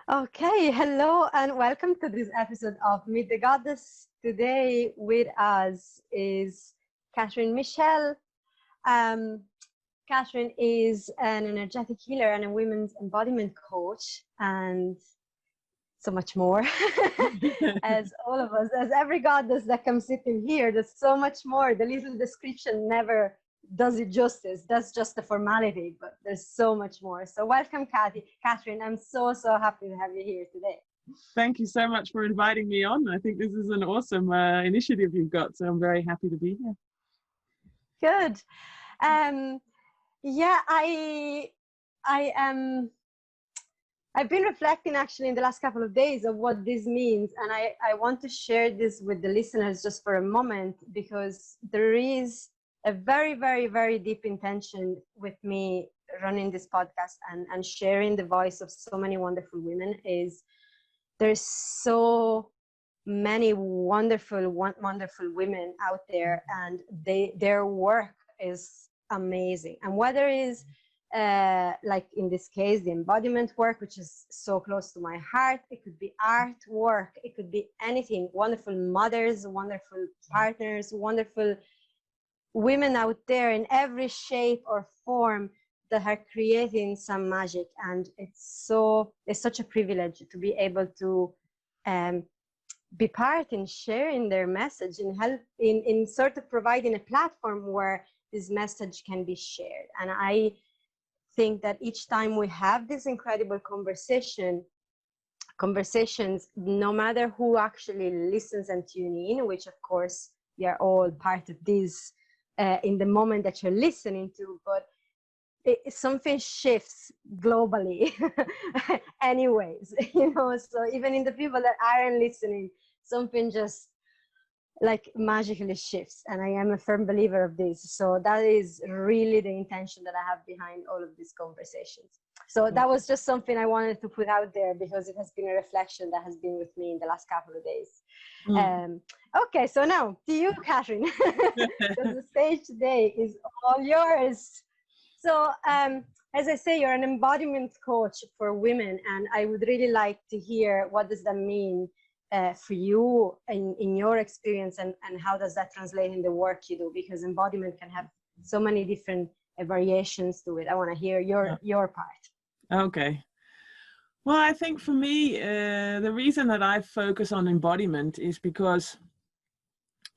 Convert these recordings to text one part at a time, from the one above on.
Okay, hello and welcome to this episode of Meet the Goddess. Today with us is Catherine Michelle. Um, Catherine is an energetic healer and a women's embodiment coach, and so much more. As all of us, as every goddess that comes sitting here, there's so much more. The little description never does it justice. That's just the formality, but there's so much more. So welcome, Catherine. I'm so happy to have you here today. Thank you so much for inviting me on. I think this is an awesome initiative you've got, so I'm very happy to be here. Good. Yeah, I am. I've been reflecting actually in the last couple of days of what this means, and I want to share this with the listeners just for a moment, because there is a very, very, very deep intention with me running this podcast and sharing the voice of so many wonderful women. Is there's so many wonderful women out there, and their work is amazing. And whether it is like in this case, the embodiment work, which is so close to my heart. It could be artwork. It could be anything. Wonderful mothers, wonderful partners, wonderful women out there in every shape or form that are creating some magic. And it's such a privilege to be able to be part in sharing their message and help in sort of providing a platform where this message can be shared. And I think that each time we have this incredible conversations, no matter who actually listens and tune in, which of course we are all part of this in the moment that you're listening to, but something shifts globally anyways, so even in the people that aren't listening, something just like magically shifts. And I am a firm believer of this. So that is really the intention that I have behind all of these conversations. So that was just something I wanted to put out there, because it has been a reflection that has been with me in the last couple of days. Okay, so now to you, Catherine, because the stage today is all yours. So as I say, you're an embodiment coach for women, and I would really like to hear, what does that mean for you in your experience, and how does that translate in the work you do? Because embodiment can have so many different variations to it. I want to hear your part. Okay. Well, I think for me, the reason that I focus on embodiment is because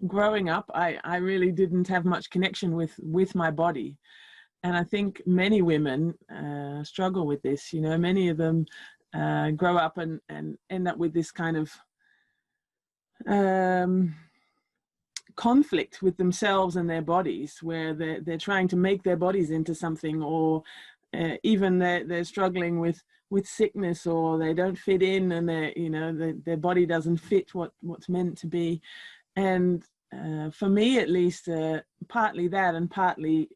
growing up, I really didn't have much connection with my body. And I think many women struggle with this. Many of them grow up and end up with this kind of conflict with themselves and their bodies, where they're trying to make their bodies into something, or even they're struggling with sickness, or they don't fit in, and their body doesn't fit what's meant to be. And for me, at least, partly that, and partly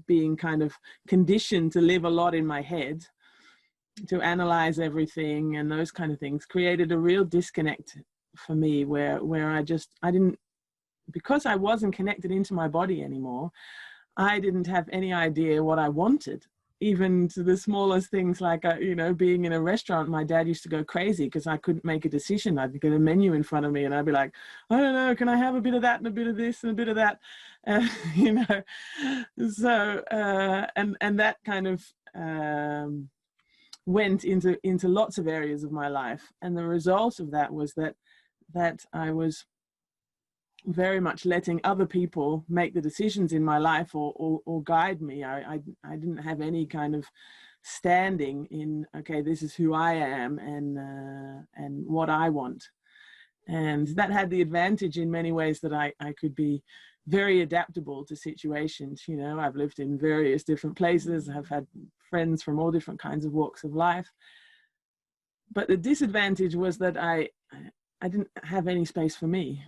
being kind of conditioned to live a lot in my head, to analyze everything and those kind of things, created a real disconnect for me, where I didn't, because I wasn't connected into my body anymore, I didn't have any idea what I wanted, even to the smallest things, like being in a restaurant. My dad used to go crazy because I couldn't make a decision. I'd get a menu in front of me and I'd be like, I don't know, can I have a bit of that and a bit of this and a bit of that, so and that kind of went into lots of areas of my life. And the result of that was that I was very much letting other people make the decisions in my life, or guide me. I didn't have any kind of standing in, okay, this is who I am, and what I want. And that had the advantage in many ways that I could be very adaptable to situations. I've lived in various different places. I've had friends from all different kinds of walks of life. But the disadvantage was that I didn't have any space for me.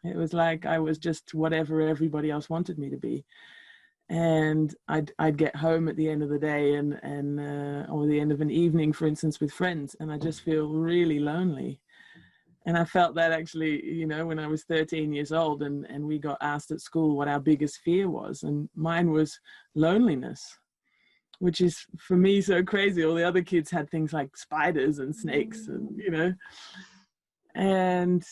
It was like I was just whatever everybody else wanted me to be. And I'd get home at the end of the day or the end of an evening, for instance, with friends, and I just feel really lonely. And I felt that actually, when I was 13 years old, and we got asked at school what our biggest fear was, and mine was loneliness. which is for me so crazy. All the other kids had things like spiders and snakes and, you know, and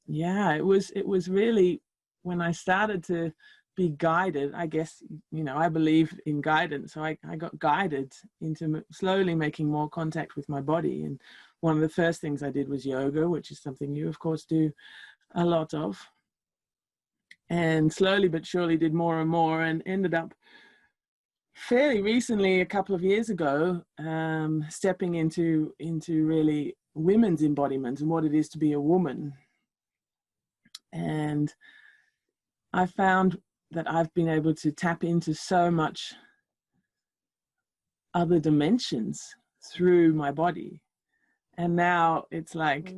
yeah, it was really when I started to be guided, I guess, you know, I believe in guidance. So I got guided into slowly making more contact with my body. And one of the first things I did was yoga, which is something you, of course, do a lot of. And slowly but surely did more and more, and ended up fairly recently, a couple of years ago, stepping into really women's embodiment and what it is to be a woman. And I found that I've been able to tap into so much other dimensions through my body. And now it's like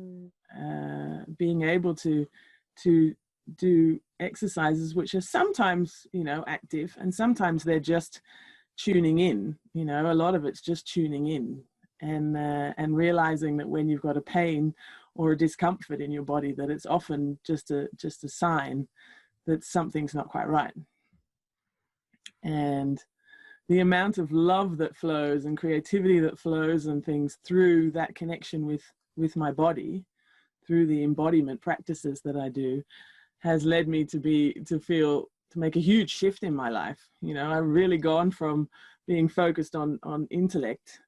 being able to do exercises which are sometimes, you know, active, and sometimes they're just tuning in. You know, a lot of it's just tuning in and realizing that when you've got a pain or a discomfort in your body, that it's often just a sign that something's not quite right. And the amount of love that flows and creativity that flows and things through that connection with my body, through the embodiment practices that I do, has led me to make a huge shift in my life. You know, I've really gone from being focused on intellect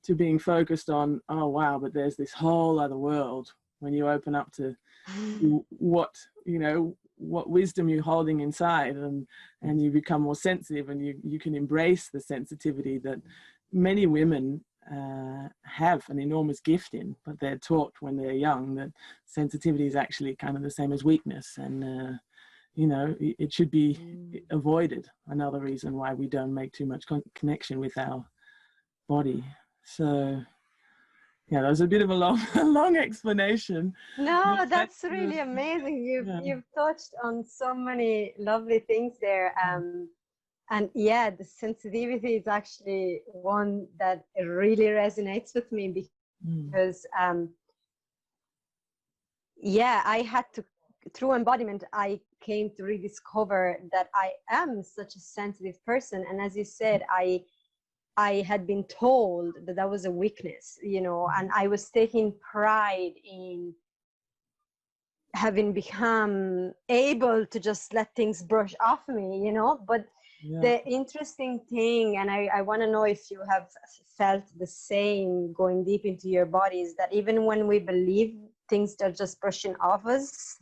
to being focused on, oh wow, but there's this whole other world when you open up to what, you know, what wisdom you're holding inside, and you become more sensitive, and you can embrace the sensitivity that many women have an enormous gift in, but they're taught when they're young that sensitivity is actually kind of the same as weakness, and you know, it should be avoided. Another reason why we don't make too much connection with our body. So yeah, that was a bit of a long explanation. No, that's really amazing. You've touched on so many lovely things there. And yeah, the sensitivity is actually one that really resonates with me, because yeah, I had to, through embodiment, I came to rediscover that I am such a sensitive person. And as you said, I had been told that that was a weakness, you know, and I was taking pride in having become able to just let things brush off me, you know. But the interesting thing, and I want to know if you have felt the same going deep into your body, is that even when we believe things are just brushing off us,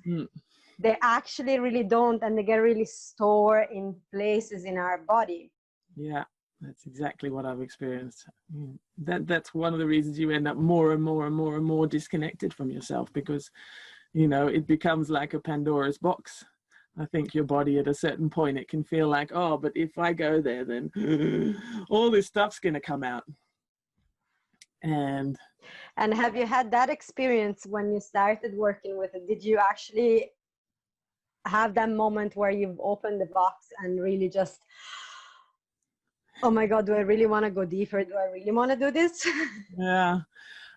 they actually really don't, and they get really stored in places in our body. Yeah. That's exactly what I've experienced. That's one of the reasons you end up more and more disconnected from yourself, because, you know, it becomes like a Pandora's box. I think your body at a certain point, it can feel like, oh, but if I go there, then all this stuff's going to come out. And have you had that experience when you started working with it? Did you actually have that moment where you've opened the box and really just, oh my God, do I really want to go deeper? Do I really want to do this? Yeah,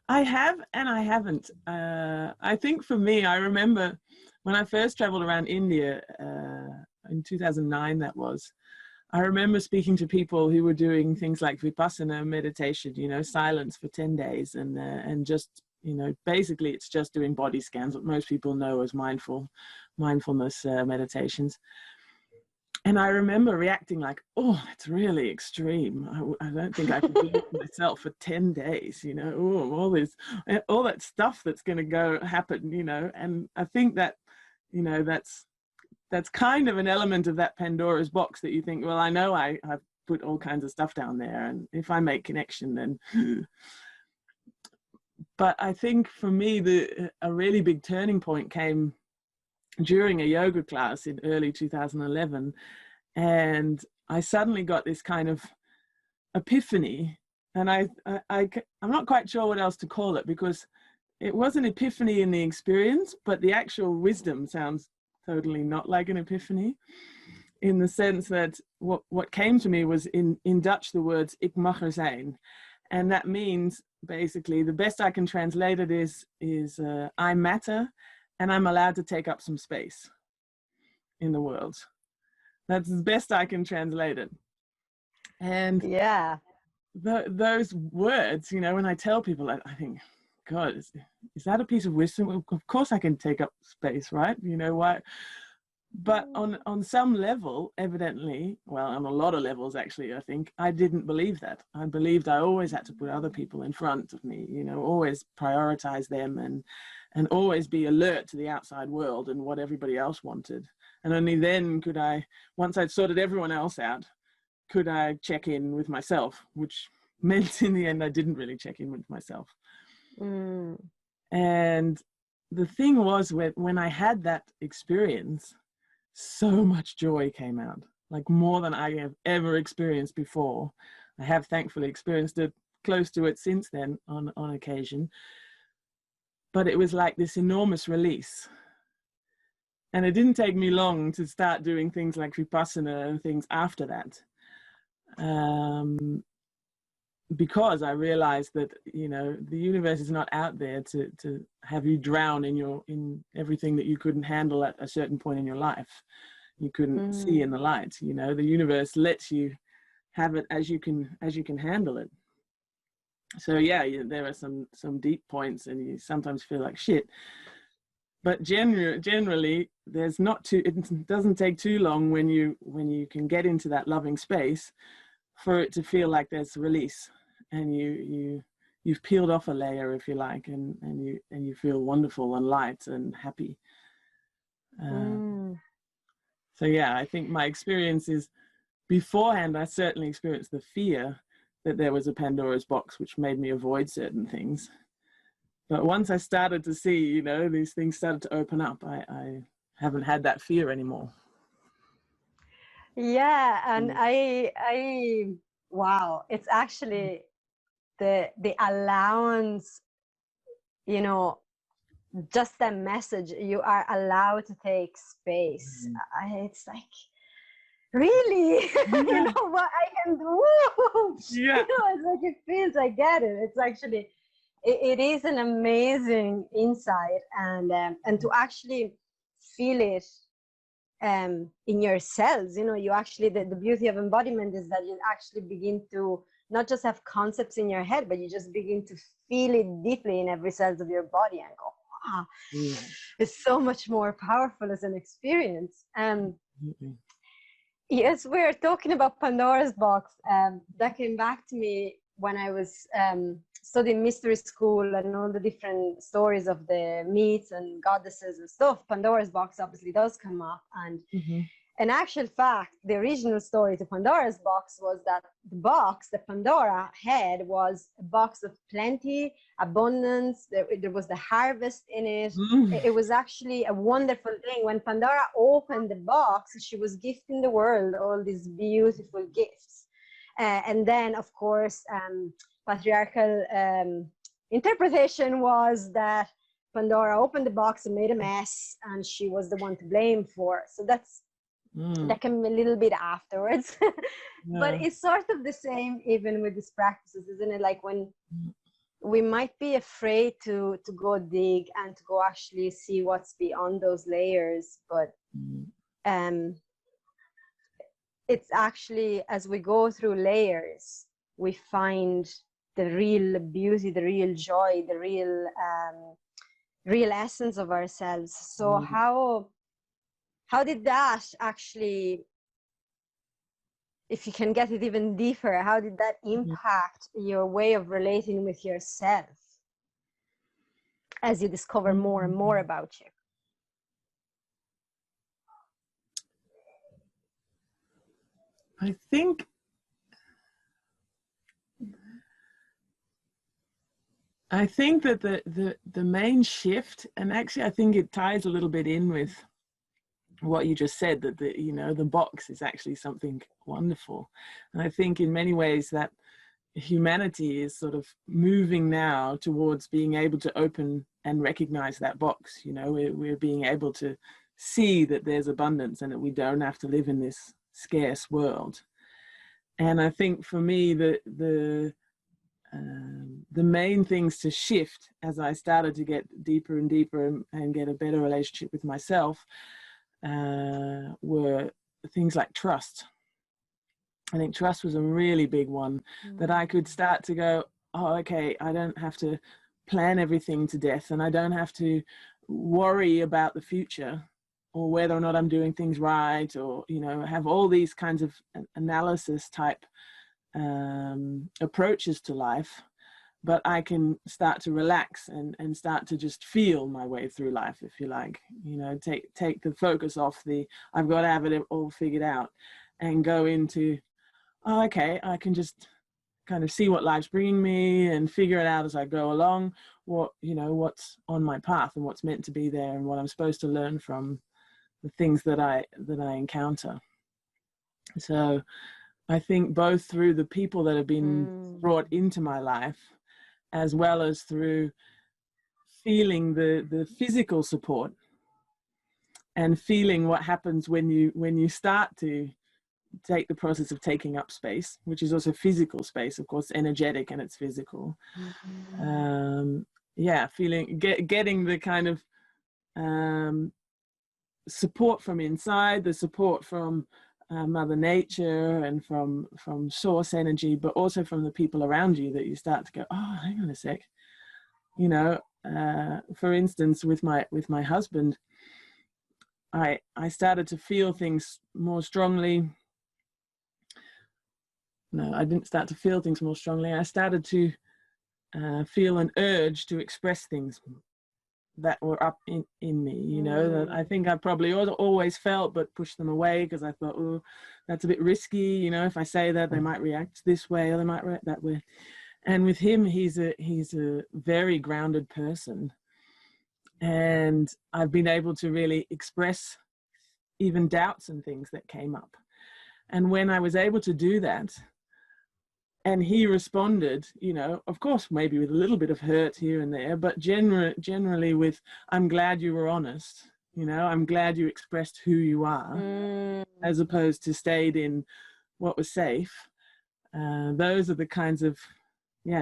I have and I haven't. I think for me, I remember when I first traveled around India in 2009, that was, I remember speaking to people who were doing things like Vipassana meditation, you know, silence for 10 days and just, you know, basically it's just doing body scans, what most people know as mindfulness meditations. And I remember reacting like, oh, it's really extreme. I don't think I could do it myself for 10 days, you know, all that stuff that's going to happen, you know. And I think that, you know, that's kind of an element of that Pandora's box, that you think, well, I know I've put all kinds of stuff down there, and if I make connection, then. But I think for me, a really big turning point came during a yoga class in early 2011, and I suddenly got this kind of epiphany, and I'm not quite sure what else to call it, because it was an epiphany in the experience, but the actual wisdom sounds totally not like an epiphany, in the sense that what came to me was in Dutch the words "ik mag er zijn," and that means basically, the best I can translate it is I matter, and I'm allowed to take up some space in the world. That's the best I can translate it. And yeah. Those words, you know, when I tell people, I think, God, is that a piece of wisdom? Well, of course I can take up space, right? You know, why? But on some level, evidently, well, on a lot of levels, actually, I think I didn't believe that. I believed I always had to put other people in front of me, you know, always prioritize them and always be alert to the outside world and what everybody else wanted. And only then could I, once I'd sorted everyone else out, could I check in with myself, which meant in the end I didn't really check in with myself. And the thing was, when I had that experience, so much joy came out, like more than I have ever experienced before. I have thankfully experienced it close to it since then on occasion, but it was like this enormous release. And it didn't take me long to start doing things like Vipassana and things after that. Because I realized that, you know, the universe is not out there to have you drown in everything that you couldn't handle at a certain point in your life. You couldn't see in the light. You know, the universe lets you have it as you can handle it. So yeah, there are some deep points, and you sometimes feel like shit. But generally, there's not too. It doesn't take too long when you can get into that loving space for it to feel like there's release, and you've peeled off a layer, if you like, and you feel wonderful and light and happy. So yeah, I think my experience is, beforehand I certainly experienced the fear that there was a Pandora's box which made me avoid certain things. But once I started to see, you know, these things started to open up, I haven't had that fear anymore. Yeah, and I wow, it's actually the allowance, you know, just that message, you are allowed to take space. It's like, really? You know what I can do? Yeah. You know, it's like, it feels, I get it. It's actually, it is an amazing insight, and to actually feel it in your cells. You know, you actually, the beauty of embodiment is that you actually begin to not just have concepts in your head, but you just begin to feel it deeply in every cell of your body and go, wow, it's so much more powerful as an experience. Yes, we're talking about Pandora's box. That came back to me when I was studying mystery school and all the different stories of the myths and goddesses and stuff. Pandora's box obviously does come up. And in actual fact, the original story to Pandora's box was that the box that Pandora had was a box of plenty, abundance. There was the harvest in it. It was actually a wonderful thing. When Pandora opened the box, she was gifting the world all these beautiful gifts. And then, of course, patriarchal interpretation was that Pandora opened the box and made a mess, and she was the one to blame for. So that can be a little bit afterwards. But it's sort of the same even with these practices, isn't it? Like when we might be afraid to go dig and to go actually see what's beyond those layers, but it's actually, as we go through layers, we find the real beauty, the real joy, the real essence of ourselves. So how did that actually, if you can get it even deeper, how did that impact your way of relating with yourself as you discover more and more about you? I think that the main shift, and actually I think it ties a little bit in with what you just said, that the box is actually something wonderful. And I think in many ways that humanity is sort of moving now towards being able to open and recognize that box. You know, we're being able to see that there's abundance and that we don't have to live in this scarce world. And I think for me, the main things to shift as I started to get deeper and deeper and get a better relationship with myself were things like trust. I think trust was a really big one, that I could start to go, oh, okay, I don't have to plan everything to death, and I don't have to worry about the future or whether or not I'm doing things right, or, you know, have all these kinds of analysis type approaches to life. But I can start to relax and start to just feel my way through life, if you like, you know, take the focus off the, I've got to have it all figured out, and go into, oh, okay, I can just kind of see what life's bringing me and figure it out as I go along, what, you know, what's on my path and what's meant to be there and what I'm supposed to learn from the things that I encounter. So I think both through the people that have been brought into my life, as well as through feeling the physical support and feeling what happens when you start to take the process of taking up space, which is also physical space, of course, energetic and it's physical. Getting the kind of support from inside, the support from Mother Nature and from source energy, but also from the people around you, that you start to go, oh, hang on a sec, you know. For instance, with my husband, I started to feel things more strongly. No, I didn't start to feel things more strongly. I started to feel an urge to express things that were up in me, you know, that I think I probably always felt, but pushed them away because I thought, oh, that's a bit risky, you know, if I say that, they might react this way or they might react that way. And with him, he's a very grounded person, and I've been able to really express even doubts and things that came up. And when I was able to do that, and he responded, you know, of course, maybe with a little bit of hurt here and there, but generally with, I'm glad you were honest, you know, I'm glad you expressed who you are, as opposed to stayed in what was safe. Those are the kinds of,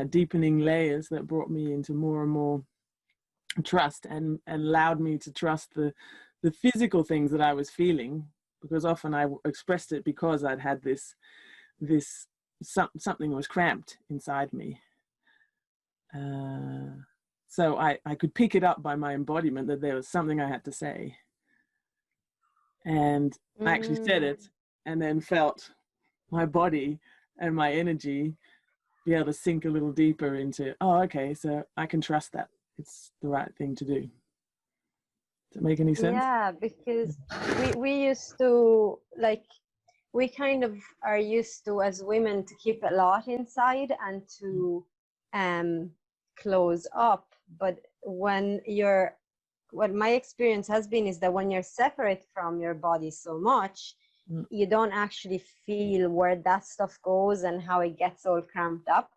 deepening layers that brought me into more and more trust, and allowed me to trust the physical things that I was feeling, because often I expressed it because I'd had this something was cramped inside me. So I could pick it up by my embodiment that there was something I had to say. And I actually said it, and then felt my body and my energy be able to sink a little deeper into, oh, okay, so I can trust that it's the right thing to do. Does it make any sense? Yeah, because we used to, like, we kind of are used to, as women, to keep a lot inside and to close up. But what my experience has been is that when you're separate from your body so much, you don't actually feel where that stuff goes and how it gets all cramped up.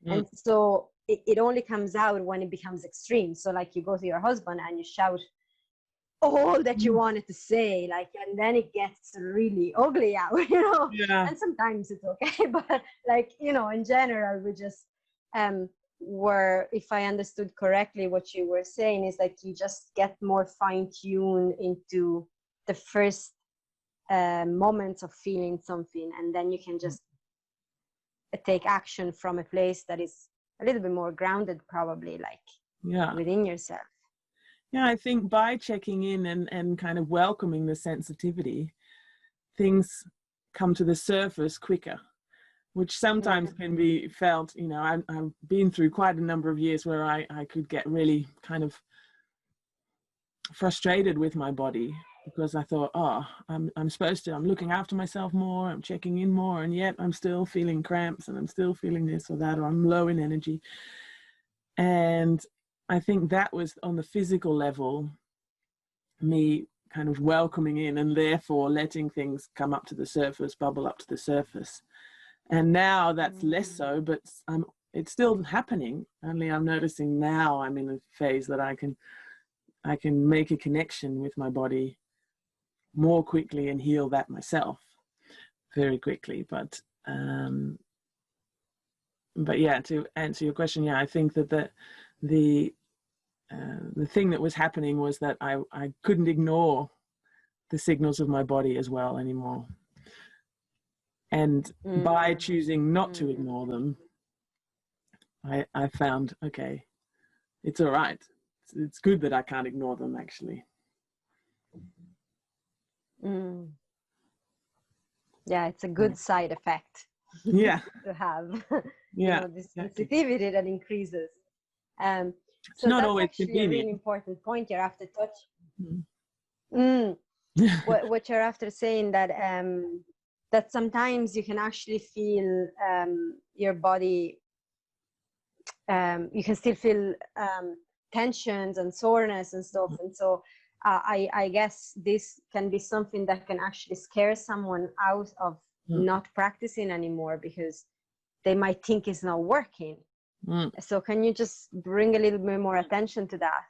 And so it only comes out when it becomes extreme. So like, you go to your husband and you shout all that you wanted to say, like, and then it gets really ugly out, you know. And sometimes it's okay, but like, you know, in general, we just were, if I understood correctly what you were saying, is like, you just get more fine-tuned into the first moments of feeling something, and then you can just take action from a place that is a little bit more grounded, probably, like within yourself. Yeah, I think by checking in and kind of welcoming the sensitivity, things come to the surface quicker, which sometimes can be felt, you know, I've been through quite a number of years where I could get really kind of frustrated with my body, because I thought, oh, I'm looking after myself more, I'm checking in more, and yet I'm still feeling cramps and I'm still feeling this or that, or I'm low in energy. And I think that was on the physical level, me kind of welcoming in and therefore letting things come up to the surface, bubble up to the surface. And now that's less so, but it's still happening. Only I'm noticing now I'm in a phase that I can make a connection with my body more quickly and heal that myself very quickly. But yeah, to answer your question, yeah, I think that the thing that was happening was that I couldn't ignore the signals of my body as well anymore. And by choosing not to ignore them, I found, okay, it's all right. It's good that I can't ignore them, actually. Yeah, it's a good side effect. Yeah. To have, Yeah, this exactly. sensitivity that increases. So it's not that's always actually convenient. a really important point you're after touch. Mm. What you're after saying, that that sometimes you can actually feel your body, you can still feel tensions and soreness and stuff, and so I guess this can be something that can actually scare someone out of not practicing anymore, because they might think it's not working. So can you just bring a little bit more attention to that?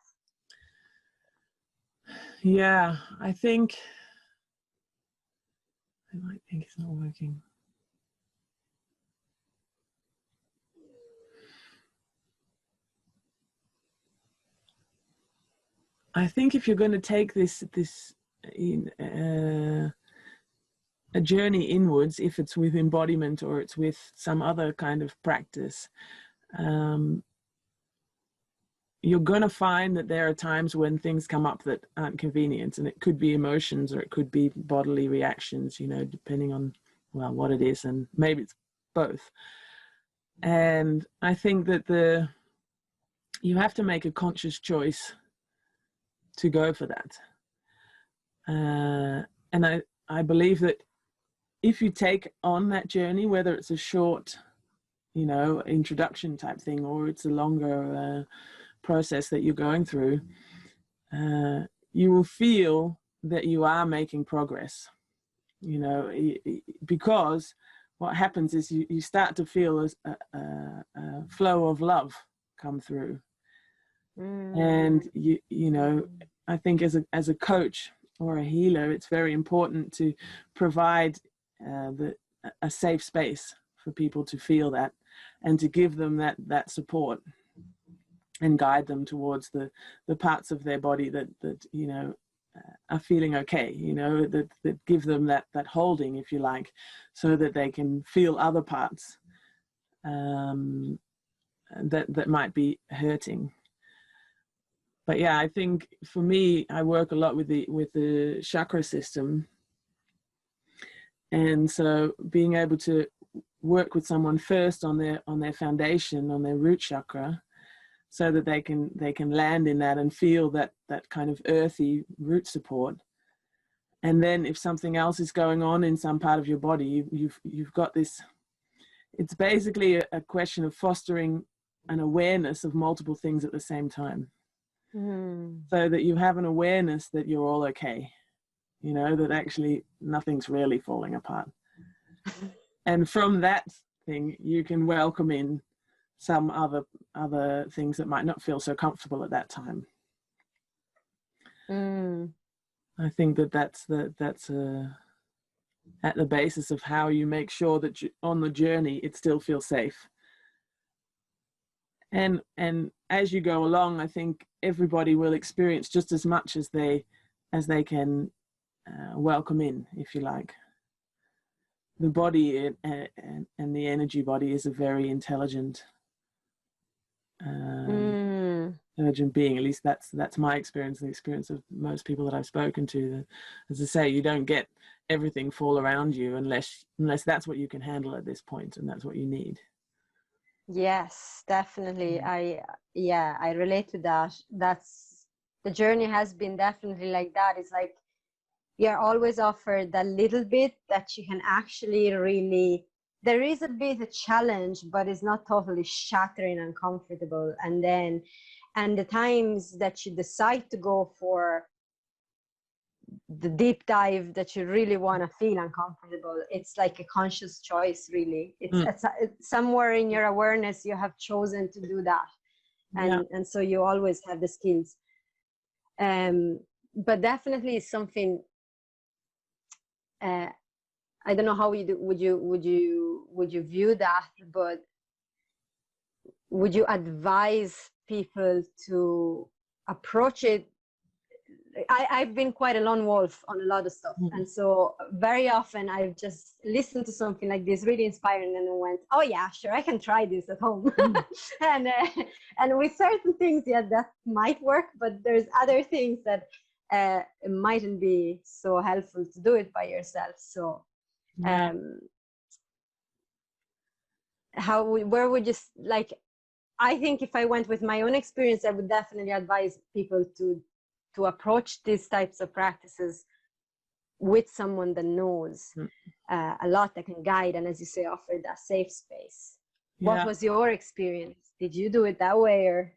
Yeah, I think I might think it's not working. I think if you're going to take this a journey inwards, if it's with embodiment or it's with some other kind of practice, you're going to find that there are times when things come up that aren't convenient, and it could be emotions or it could be bodily reactions, depending on, well, what it is, and maybe it's both. And I think that you have to make a conscious choice to go for that. And I believe that if you take on that journey, whether it's a short, introduction type thing, or it's a longer process that you're going through, you will feel that you are making progress, because what happens is you start to feel a flow of love come through. And I think as a coach or a healer, it's very important to provide a safe space for people to feel that, and to give them that support and guide them towards the parts of their body that are feeling okay, that give them that holding, if you like, so that they can feel other parts that might be hurting. But yeah, I think for me, I work a lot with the chakra system, and so being able to work with someone first on their foundation, on their root chakra, so that they can land in that and feel that kind of earthy root support. And then if something else is going on in some part of your body, you've got this. It's basically a question of fostering an awareness of multiple things at the same time. So that you have an awareness that you're all okay, that actually nothing's really falling apart. And from that thing, you can welcome in some other things that might not feel so comfortable at that time. I think that's at the basis of how you make sure that on the journey it still feels safe. And as you go along, I think everybody will experience just as much as they can welcome in, if you like. The body and the energy body is a very intelligent being. At least that's my experience, the experience of most people that I've spoken to. As I say, you don't get everything fall around you unless that's what you can handle at this point, and that's what you need. Yes, definitely. I relate to that. That's the journey has been definitely like that. It's like you're always offered a little bit that you can actually really, there is a bit of challenge, but it's not totally shattering and uncomfortable. And the times that you decide to go for the deep dive that you really want to feel uncomfortable, it's like a conscious choice, really. It's somewhere in your awareness you have chosen to do that, and so you always have the skills. But definitely it's something. I don't know how would you view that, but would you advise people to approach it I've been quite a lone wolf on a lot of stuff. Mm. And so very often I've just listened to something like this, really inspiring, and then went, oh yeah, sure, I can try this at home. Mm. And with certain things, yeah, that might work, but there's other things that it mightn't be so helpful to do it by yourself. So Yeah. where would you, like, I think if I went with my own experience, I would definitely advise people to approach these types of practices with someone that knows a lot, that can guide, and, as you say, offer that safe space. Yeah. What was your experience? Did you do it that way, or?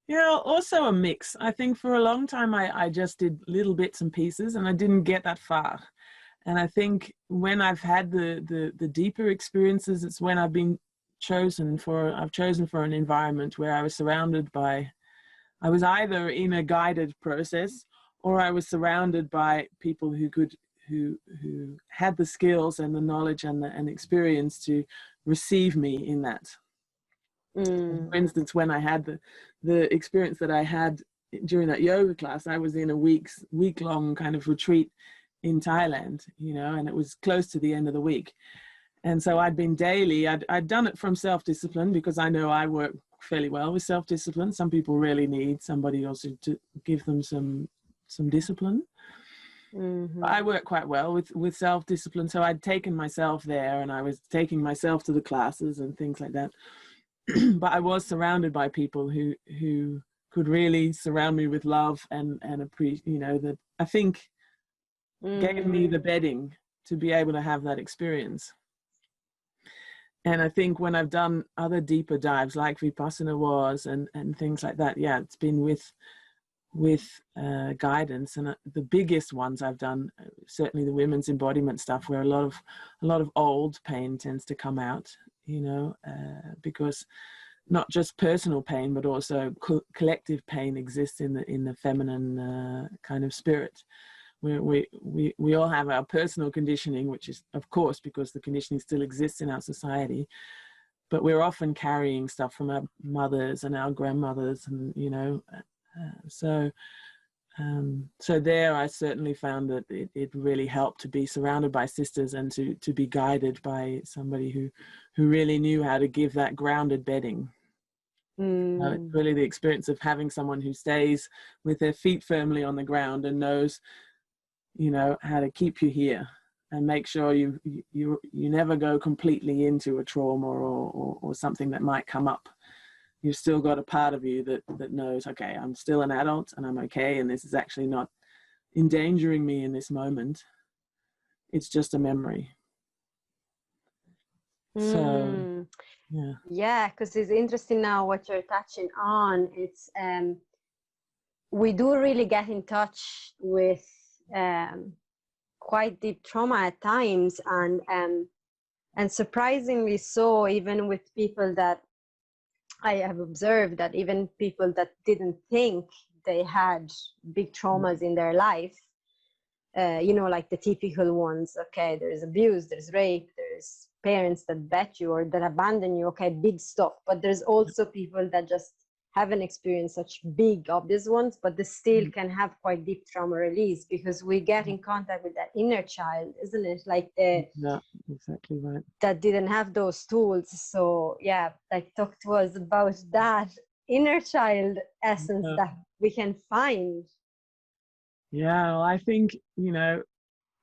Yeah, also a mix. I think for a long time I just did little bits and pieces, and I didn't get that far. And I think when I've had the deeper experiences, it's when I've chosen for an environment where I was surrounded by, I was either in a guided process, or I was surrounded by people who had the skills and the knowledge and experience to receive me in that. For instance, when I had the experience that I had during that yoga class, I was in a week-long kind of retreat in Thailand, and it was close to the end of the week. And so I'd been daily, I'd done it from self-discipline, because I know I work fairly well with self-discipline. Some people really need somebody also to give them some discipline. I work quite well with self-discipline. So I'd taken myself there, and I was taking myself to the classes and things like that. But I was surrounded by people who could really surround me with love and appreciate, that I think gave me the bedding to be able to have that experience. And I think when I've done other deeper dives, like Vipassana was, and things like that, yeah, it's been with guidance. And the biggest ones I've done, certainly the women's embodiment stuff, where a lot of old pain tends to come out, because not just personal pain, but also collective pain exists in the feminine kind of spirit. We all have our personal conditioning, which is, of course, because the conditioning still exists in our society, but we're often carrying stuff from our mothers and our grandmothers, and so there I certainly found that it really helped to be surrounded by sisters and to be guided by somebody who really knew how to give that grounded bedding. It's really the experience of having someone who stays with their feet firmly on the ground and knows how to keep you here and make sure you never go completely into a trauma or something that might come up. You've still got a part of you that knows, okay, I'm still an adult and I'm okay, and this is actually not endangering me in this moment. It's just a memory. So yeah, because it's interesting now what you're touching on. It's we do really get in touch with quite deep trauma at times, and surprisingly so, even with people that I have observed, that even people that didn't think they had big traumas in their life, like the typical ones, okay, there's abuse, there's rape, there's parents that bet you or that abandon you, okay, big stuff. But there's also people that just haven't experienced such big obvious ones, but they still can have quite deep trauma release, because we get in contact with that inner child, isn't it? Like yeah, exactly right. That didn't have those tools. So yeah, like, talk to us about that inner child essence that we can find. Yeah, well, I think,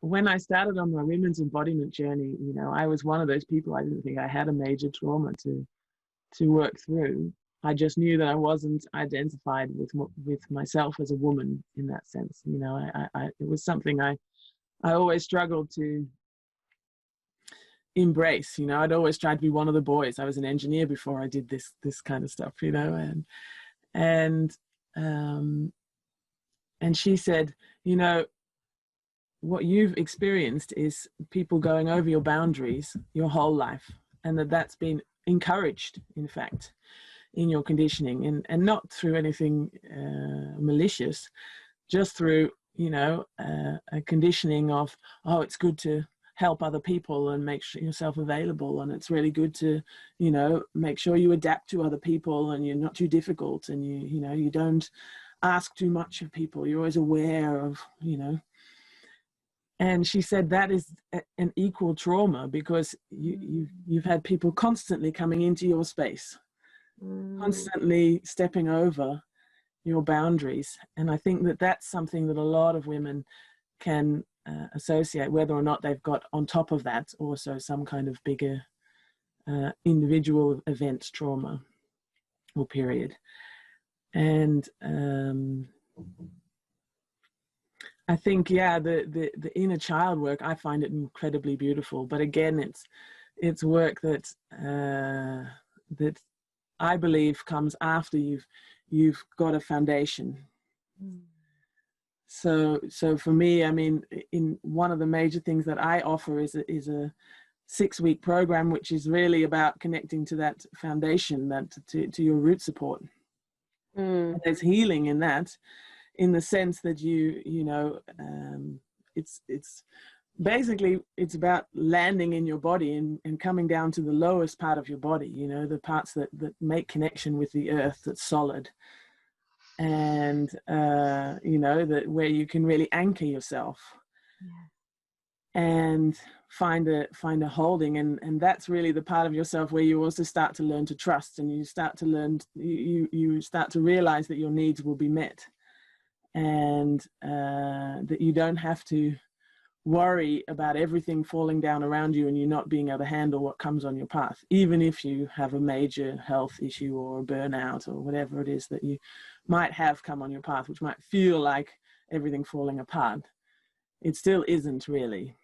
when I started on my women's embodiment journey, I was one of those people. I didn't think I had a major trauma to work through. I just knew that I wasn't identified with myself as a woman in that sense. It was something I always struggled to embrace. I'd always tried to be one of the boys. I was an engineer before I did this kind of stuff, and she said, what you've experienced is people going over your boundaries your whole life, and that's been encouraged, in fact, in your conditioning, and not through anything malicious, just through a conditioning of, oh, it's good to help other people and make yourself available, and it's really good to make sure you adapt to other people, and you're not too difficult, and you don't ask too much of people. You're always aware of, you know. And she said that is an equal trauma, because you've had people constantly coming into your space, constantly stepping over your boundaries. And I think that that's something that a lot of women can associate, whether or not they've got on top of that also some kind of bigger individual event trauma or period. And I think, yeah, the inner child work, I find it incredibly beautiful. But again, it's work that that I believe comes after you've got a foundation. So for me, I mean, in one of the major things that I offer is a 6-week program, which is really about connecting to that foundation, that to your root support. And there's healing in that, in the sense that you know, it's basically, it's about landing in your body and coming down to the lowest part of your body, you know, the parts that make connection with the earth, that's solid. And you know, that where you can really anchor yourself. And find a holding, and that's really the part of yourself where you also start to learn to trust, and you start to learn, you start to realize that your needs will be met, and that you don't have to worry about everything falling down around you and you not being able to handle what comes on your path, even if you have a major health issue or a burnout or whatever it is that you might have come on your path, which might feel like everything falling apart. It still isn't really.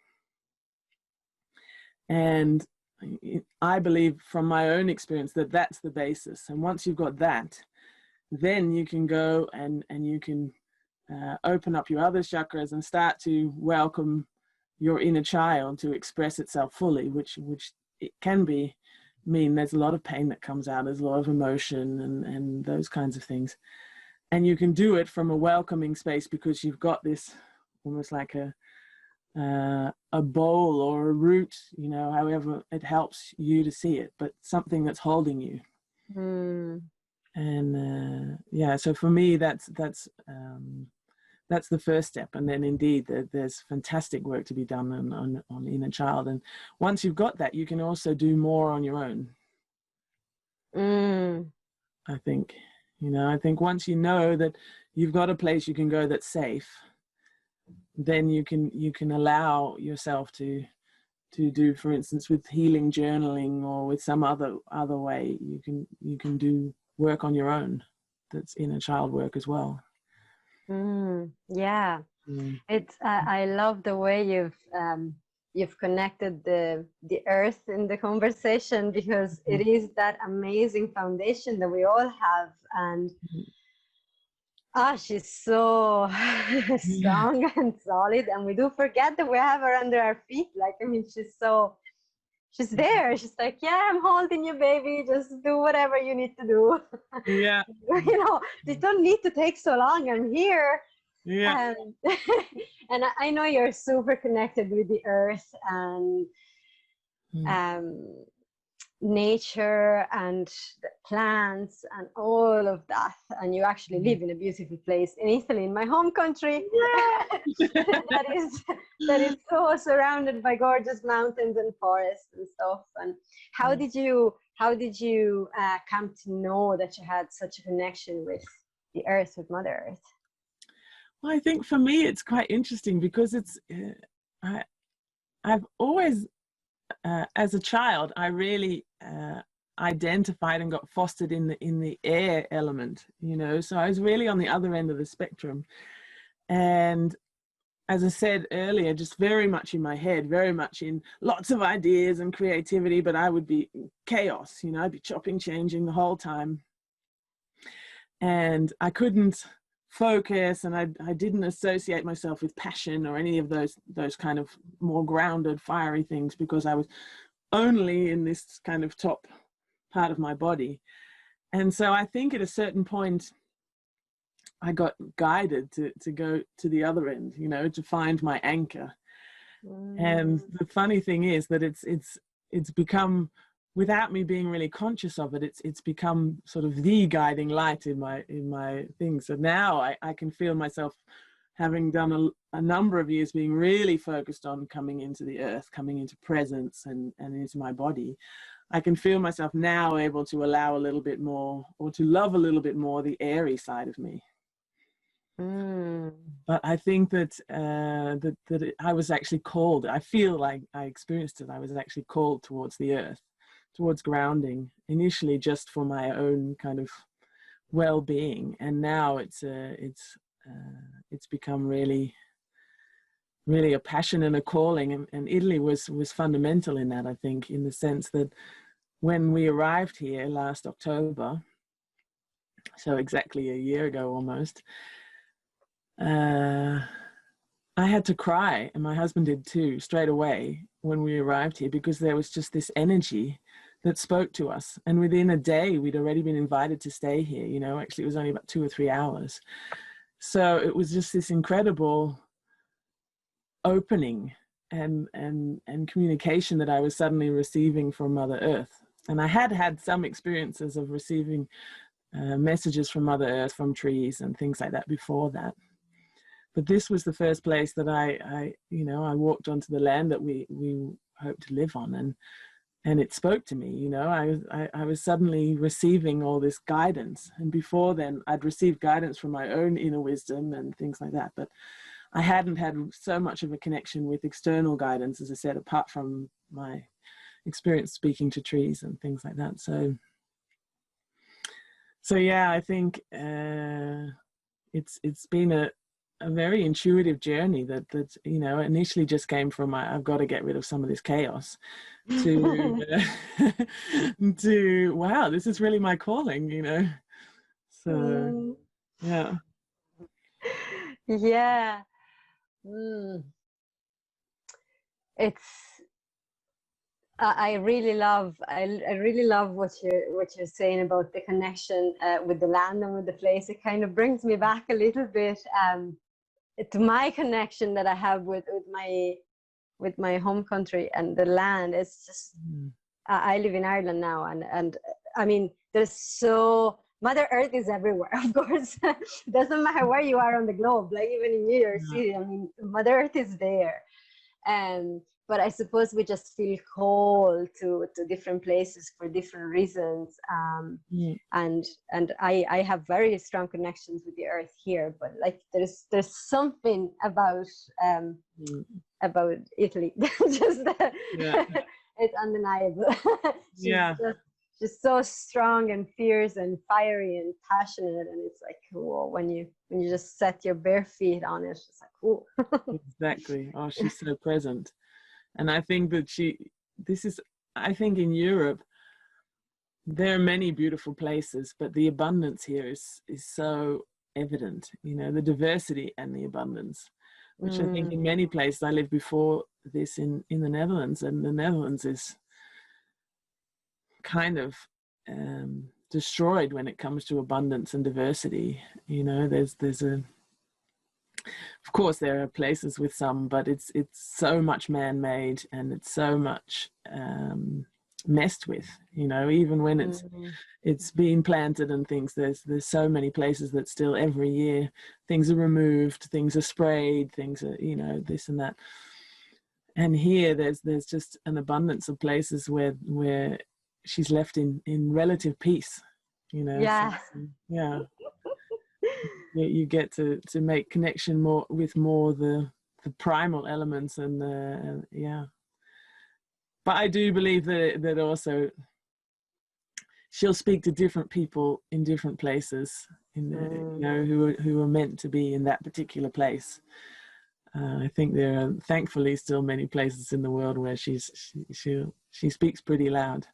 And I believe from my own experience that that's the basis. And once you've got that, then you can go and you can open up your other chakras and start to welcome your inner child to express itself fully, which it can mean there's a lot of pain that comes out, there's a lot of emotion and those kinds of things. And you can do it from a welcoming space, because you've got this almost like a bowl or a root, you know, however it helps you to see it, but something that's holding you. And yeah, so for me, that's the first step. And then indeed there's fantastic work to be done on inner child. And once you've got that, you can also do more on your own. I think, you know, I think once you know that you've got a place you can go that's safe, then you can allow yourself to do, for instance, with healing journaling or with some other way, you can do work on your own that's inner child work as well. Yeah. It's I love the way you've connected the earth in the conversation, because it is that amazing foundation that we all have. And she's so strong and solid, and we do forget that we have her under our feet. Like, I mean, she's there. She's like, yeah, I'm holding you, baby. Just do whatever you need to do. Yeah. You know, you don't need to take so long. I'm here. Yeah. And I know you're super connected with the earth and nature and the plants and all of that. And you actually live in a beautiful place in Italy, in my home country. that is so surrounded by gorgeous mountains and forests and stuff. And how did you come to know that you had such a connection with the earth, with Mother Earth? Well, I think for me it's quite interesting, because it's I've always as a child, I really identified and got fostered in the air element, you know. So I was really on the other end of the spectrum, and as I said earlier, just very much in my head, very much in lots of ideas and creativity, but I would be chaos, you know. I'd be chopping, changing the whole time, and I couldn't focus, and I didn't associate myself with passion or any of those kind of more grounded, fiery things, because I was only in this kind of top part of my body. And so I think at a certain point I got guided to go to the other end, you know, to find my anchor. And the funny thing is that it's become without me being really conscious of it, it's become sort of the guiding light in my thing. So now I can feel myself, having done a number of years being really focused on coming into the earth, coming into presence and into my body, I can feel myself now able to allow a little bit more, or to love a little bit more, the airy side of me. But I think that I was actually called, I feel like I experienced it, I was actually called towards the earth, towards grounding, initially just for my own kind of well-being, and now it's become really a passion and a calling, and Italy was fundamental in that, I think, in the sense that when we arrived here last October, so exactly a year ago almost, I had to cry, and my husband did too, straight away when we arrived here, because there was just this energy that spoke to us. And within a day, we'd already been invited to stay here. You know, actually, it was only about 2 or 3 hours. So it was just this incredible opening and communication that I was suddenly receiving from Mother Earth. And I had some experiences of receiving messages from Mother Earth, from trees and things like that before that. But this was the first place that I walked onto the land that we hope to live on, and it spoke to me. You know, I was suddenly receiving all this guidance, and before then I'd received guidance from my own inner wisdom and things like that, but I hadn't had so much of a connection with external guidance, as I said, apart from my experience speaking to trees and things like that. So yeah, I think it's been a very intuitive journey that you know, initially just came from I've got to get rid of some of this chaos, to to wow, this is really my calling, you know. So yeah. Yeah. It's I really love what you're saying about the connection with the land and with the place. It kind of brings me back a little bit to my connection that I have with my home country and the land. It's just I live in Ireland now, and I mean, Mother Earth is everywhere, of course. Doesn't matter where you are on the globe, like even in New York City, I mean, Mother Earth is there. But I suppose we just feel called to different places for different reasons. And I have very strong connections with the earth here, but like there's something about Italy. Just it's undeniable. She's so strong and fierce and fiery and passionate, and it's like, whoa, when you just set your bare feet on it, it's like, whoa. Exactly. Oh, she's so present. And I think that I think in Europe there are many beautiful places, but the abundance here is so evident, you know, the diversity and the abundance, which I think in many places, I lived before this in the Netherlands, and the Netherlands is kind of destroyed when it comes to abundance and diversity. You know, of course there are places with some, but it's so much man-made, and it's so much messed with, you know, even when it's been planted and things. There's so many places that still every year things are removed, things are sprayed, things are, you know, this and that. And here there's just an abundance of places where she's left in relative peace, you know. So, you get to make connection more with the primal elements, and but I do believe that also she'll speak to different people in different places, you know, who are meant to be in that particular place. I think there are thankfully still many places in the world where she speaks pretty loud.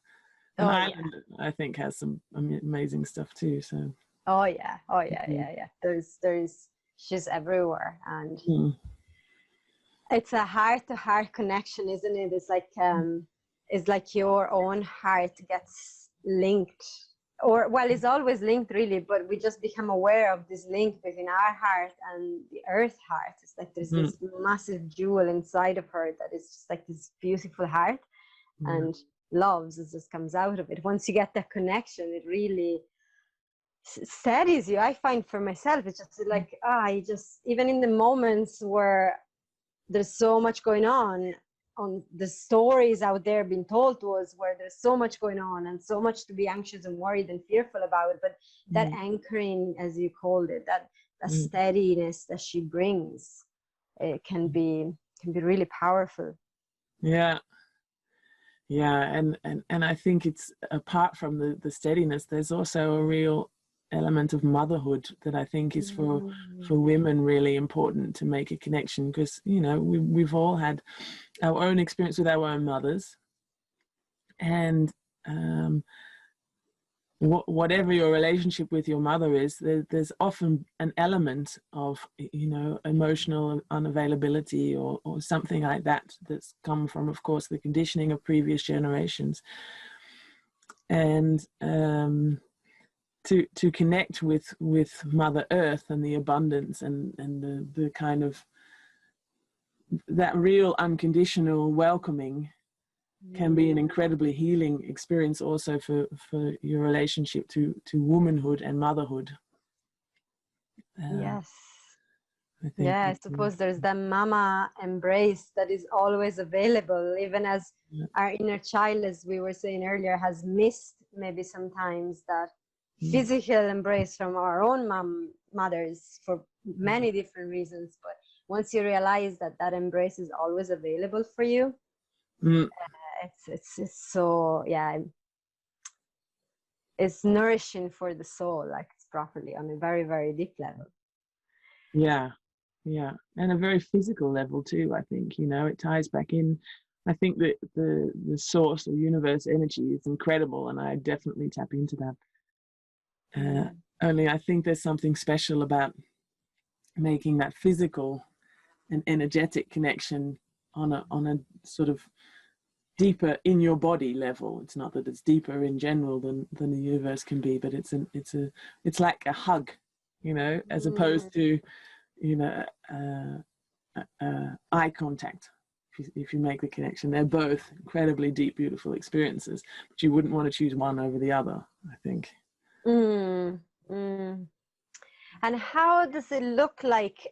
And Ireland, I think, has some amazing stuff too. So. Oh yeah. There's she's everywhere, and it's a heart-to-heart connection, isn't it? It's like your own heart gets linked, or well, it's always linked really, but we just become aware of this link between our heart and the earth heart. It's like there's this massive jewel inside of her that is just like this beautiful heart, and loves. It just comes out of it. Once you get that connection, it really steadies you. I find for myself, it's just like, I just, even in the moments where there's so much going on the stories out there being told to us, where there's so much going on and so much to be anxious and worried and fearful about, but that anchoring, as you called it, that steadiness that she brings, it can be really powerful. Yeah. And I think it's, apart from the steadiness, there's also a real element of motherhood that I think is for women really important to make a connection, because, you know, we've all had our own experience with our own mothers, and whatever your relationship with your mother is, there's often an element of, you know, emotional unavailability or something like that that's come from, of course, the conditioning of previous generations. And to connect with Mother Earth and the abundance and the kind of that real unconditional welcoming can be an incredibly healing experience also for your relationship to womanhood and motherhood. Yes. I suppose there's that mama embrace that is always available, even as our inner child, as we were saying earlier, has missed maybe sometimes that physical embrace from our own mothers for many different reasons. But once you realize that that embrace is always available for you, it's so, it's nourishing for the soul, like it's properly on a very, very deep level. And a very physical level too. I think, you know, it ties back in. I think that the source or universe energy is incredible, and I definitely tap into that. Only I think there's something special about making that physical and energetic connection on a sort of deeper in your body level. It's not that it's deeper in general than the universe can be, but it's like a hug, you know, as opposed to, you know, eye contact. If you make the connection, they're both incredibly deep, beautiful experiences, but you wouldn't want to choose one over the other, I think. And how does it look like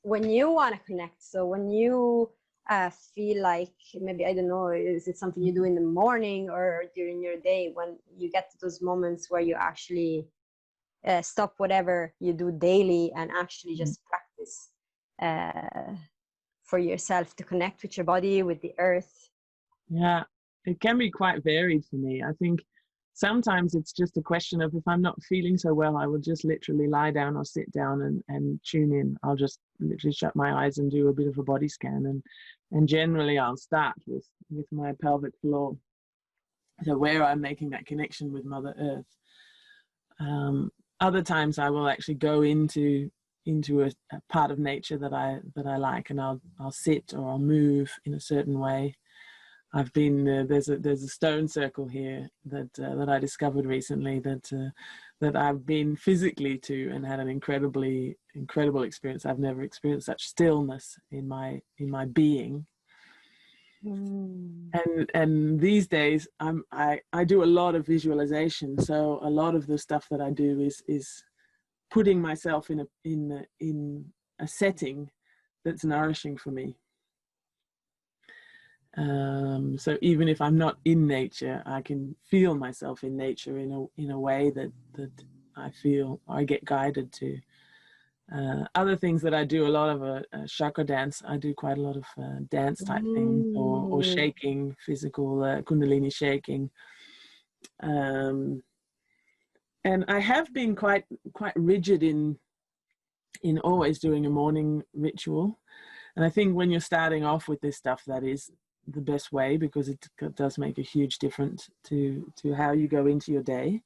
when you want to connect? So when you feel like, maybe, I don't know, is it something you do in the morning or during your day, when you get to those moments where you actually stop whatever you do daily and actually just practice for yourself to connect with your body, with the earth? Yeah, it can be quite varied for me. I think sometimes it's just a question of, if I'm not feeling so well, I will just literally lie down or sit down and tune in. I'll just literally shut my eyes and do a bit of a body scan. And generally I'll start with my pelvic floor, so where I'm making that connection with Mother Earth. Other times I will actually go into a part of nature that I like, and I'll sit or I'll move in a certain way. I've been there's a stone circle here that I discovered recently that I've been physically to, and had an incredible experience. I've never experienced such stillness in my being. And these days I do a lot of visualization. So a lot of the stuff that I do is putting myself in a setting that's nourishing for me. So even if I'm not in nature, I can feel myself in nature in a way that I feel I get guided to. Other things that I do a lot of chakra dance. I do quite a lot of dance type things, or shaking, physical kundalini shaking. And I have been quite rigid in always doing a morning ritual. And I think when you're starting off with this stuff, that is the best way, because it does make a huge difference to how you go into your day.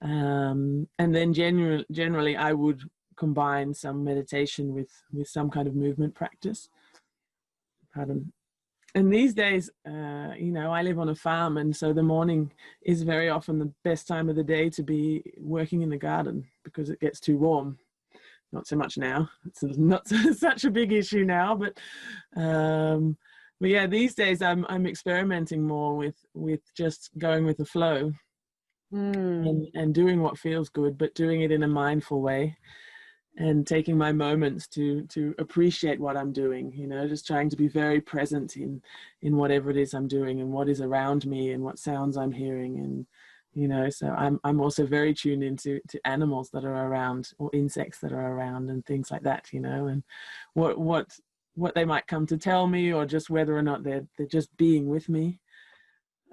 And then generally I would combine some meditation with some kind of movement practice. Pardon. And these days, you know, I live on a farm, and so the morning is very often the best time of the day to be working in the garden, because it gets too warm. Not so much now. It's not such a big issue now, but But yeah, these days I'm experimenting more with just going with the flow and doing what feels good, but doing it in a mindful way, and taking my moments to appreciate what I'm doing, you know, just trying to be very present in whatever it is I'm doing and what is around me and what sounds I'm hearing. And you know, so I'm also very tuned into animals that are around, or insects that are around, and things like that, you know, and what they might come to tell me, or just whether or not they're just being with me.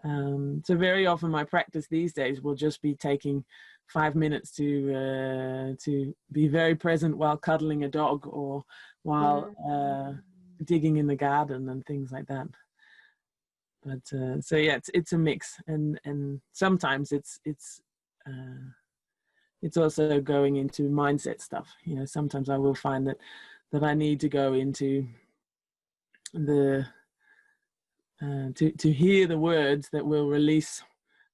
So very often my practice these days will just be taking 5 minutes to be very present while cuddling a dog, or while digging in the garden and things like that. But so yeah, it's a mix, and sometimes it's also going into mindset stuff. You know, sometimes I will find that I need to go into the to hear the words that will release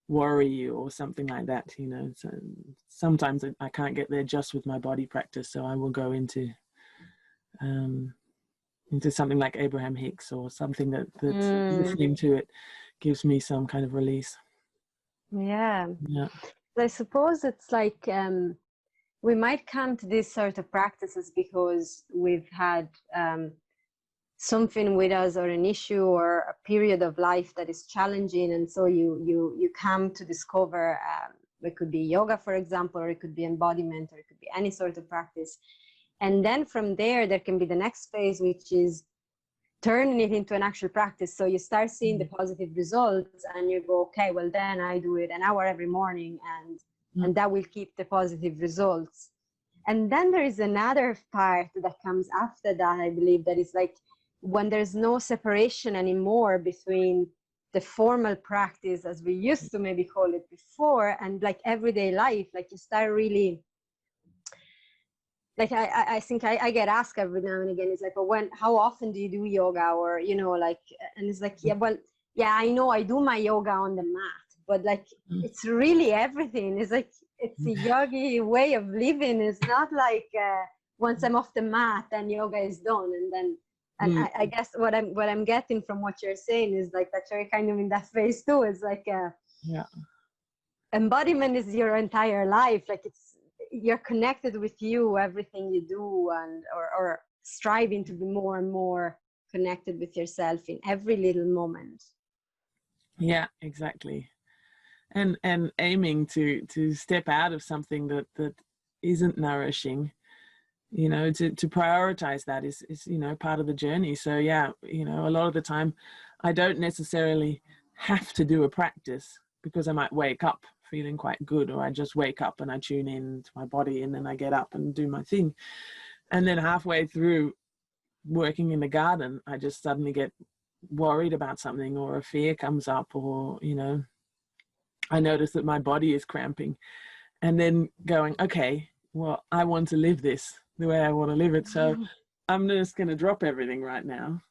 worry or something like that. You know, so sometimes I can't get there just with my body practice, so I will go into something like Abraham Hicks, or something that listening to it gives me some kind of release. Yeah. I suppose it's like we might come to these sort of practices because we've had something with us, or an issue, or a period of life that is challenging, and so you come to discover it could be yoga, for example, or it could be embodiment, or it could be any sort of practice. And then from there can be the next phase, which is turning it into an actual practice. So you start seeing the positive results, and you go, okay, well then I do it an hour every morning, and that will keep the positive results. And then there is another part that comes after that, I believe, that is like when there's no separation anymore between the formal practice, as we used to maybe call it before, and like everyday life. Like you start really, like I think I get asked every now and again, it's like, well, how often do you do yoga? Or, you know, like, and it's like, yeah, well, yeah, I know I do my yoga on the mat, but like, it's really everything. It's like, it's a yogi way of living. It's not like once I'm off the mat, then yoga is done. And then, and I guess what I'm getting from what you're saying is like that you're kind of in that phase too. It's like, embodiment is your entire life. Like you're connected with you, everything you do, and or striving to be more and more connected with yourself in every little moment. Yeah, exactly. And aiming to step out of something that isn't nourishing, you know, to prioritize that is, you know, part of the journey. So yeah, you know, a lot of the time I don't necessarily have to do a practice, because I might wake up feeling quite good, or I just wake up and I tune in to my body, and then I get up and do my thing. And then halfway through working in the garden, I just suddenly get worried about something, or a fear comes up, or, you know, I notice that my body is cramping, and then going, okay, well, I want to live this the way I want to live it. So I'm just going to drop everything right now,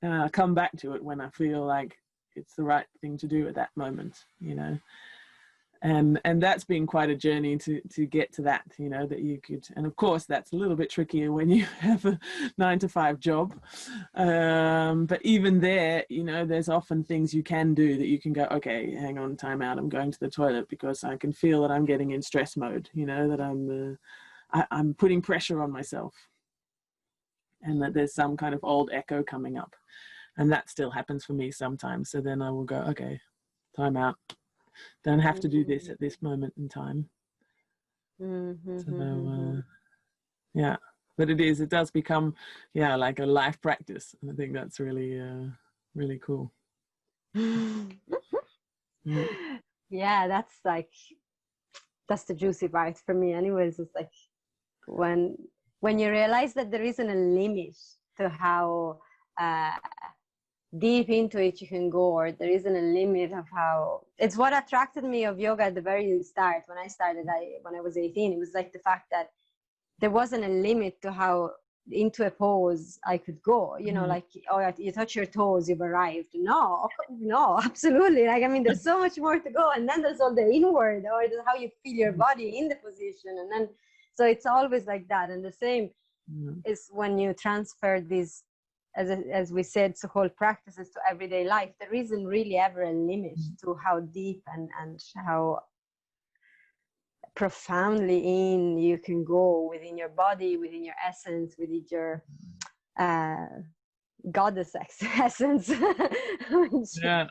and I'll come back to it when I feel like it's the right thing to do at that moment, you know. And that's been quite a journey to get to that, you know, that you could, and of course that's a little bit trickier when you have a 9-to-5 job, but even there, you know, there's often things you can do that you can go, okay, hang on, time out, I'm going to the toilet because I can feel that I'm getting in stress mode, you know, that I'm putting pressure on myself, and that there's some kind of old echo coming up, and that still happens for me sometimes. So then I will go, okay, time out. Don't have to do this at this moment in time. So, yeah, but it does become, yeah, like a life practice. And I think that's really, really cool. Yeah, that's the juicy part for me anyways. It's like when you realize that there isn't a limit to how deep into it you can go, or there isn't a limit of how. It's what attracted me of yoga at the very start. When I started, when I was 18, it was like the fact that there wasn't a limit to how into a pose I could go, you know, like, oh, you touch your toes, you've arrived. No, absolutely. Like, I mean, there's so much more to go. And then there's all the inward, or how you feel your body in the position. And then, so it's always like that. And the same is when you transfer this as we said, so-called practices to everyday life, there isn't really ever a limit to how deep and how profoundly in you can go within your body, within your essence, within your goddess essence. Yeah.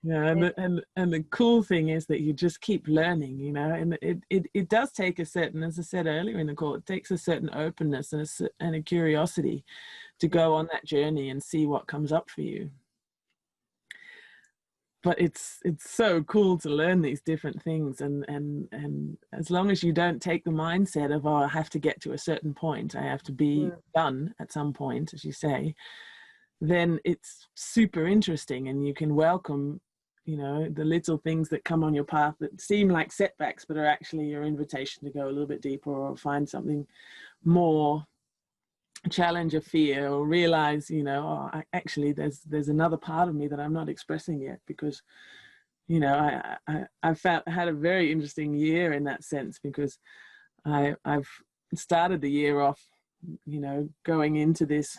Yeah, and the cool thing is that you just keep learning, you know, and it does take a certain, as I said earlier in the call, it takes a certain openness and a curiosity to go on that journey and see what comes up for you. But it's so cool to learn these different things, and as long as you don't take the mindset of, oh, I have to get to a certain point, I have to be done at some point, as you say, then it's super interesting, and you can welcome, you know, the little things that come on your path that seem like setbacks, but are actually your invitation to go a little bit deeper or find something more, challenge a fear, or realize, you know, oh, actually there's another part of me that I'm not expressing yet, because, you know, I've had a very interesting year in that sense, because I've started the year off, you know, going into this,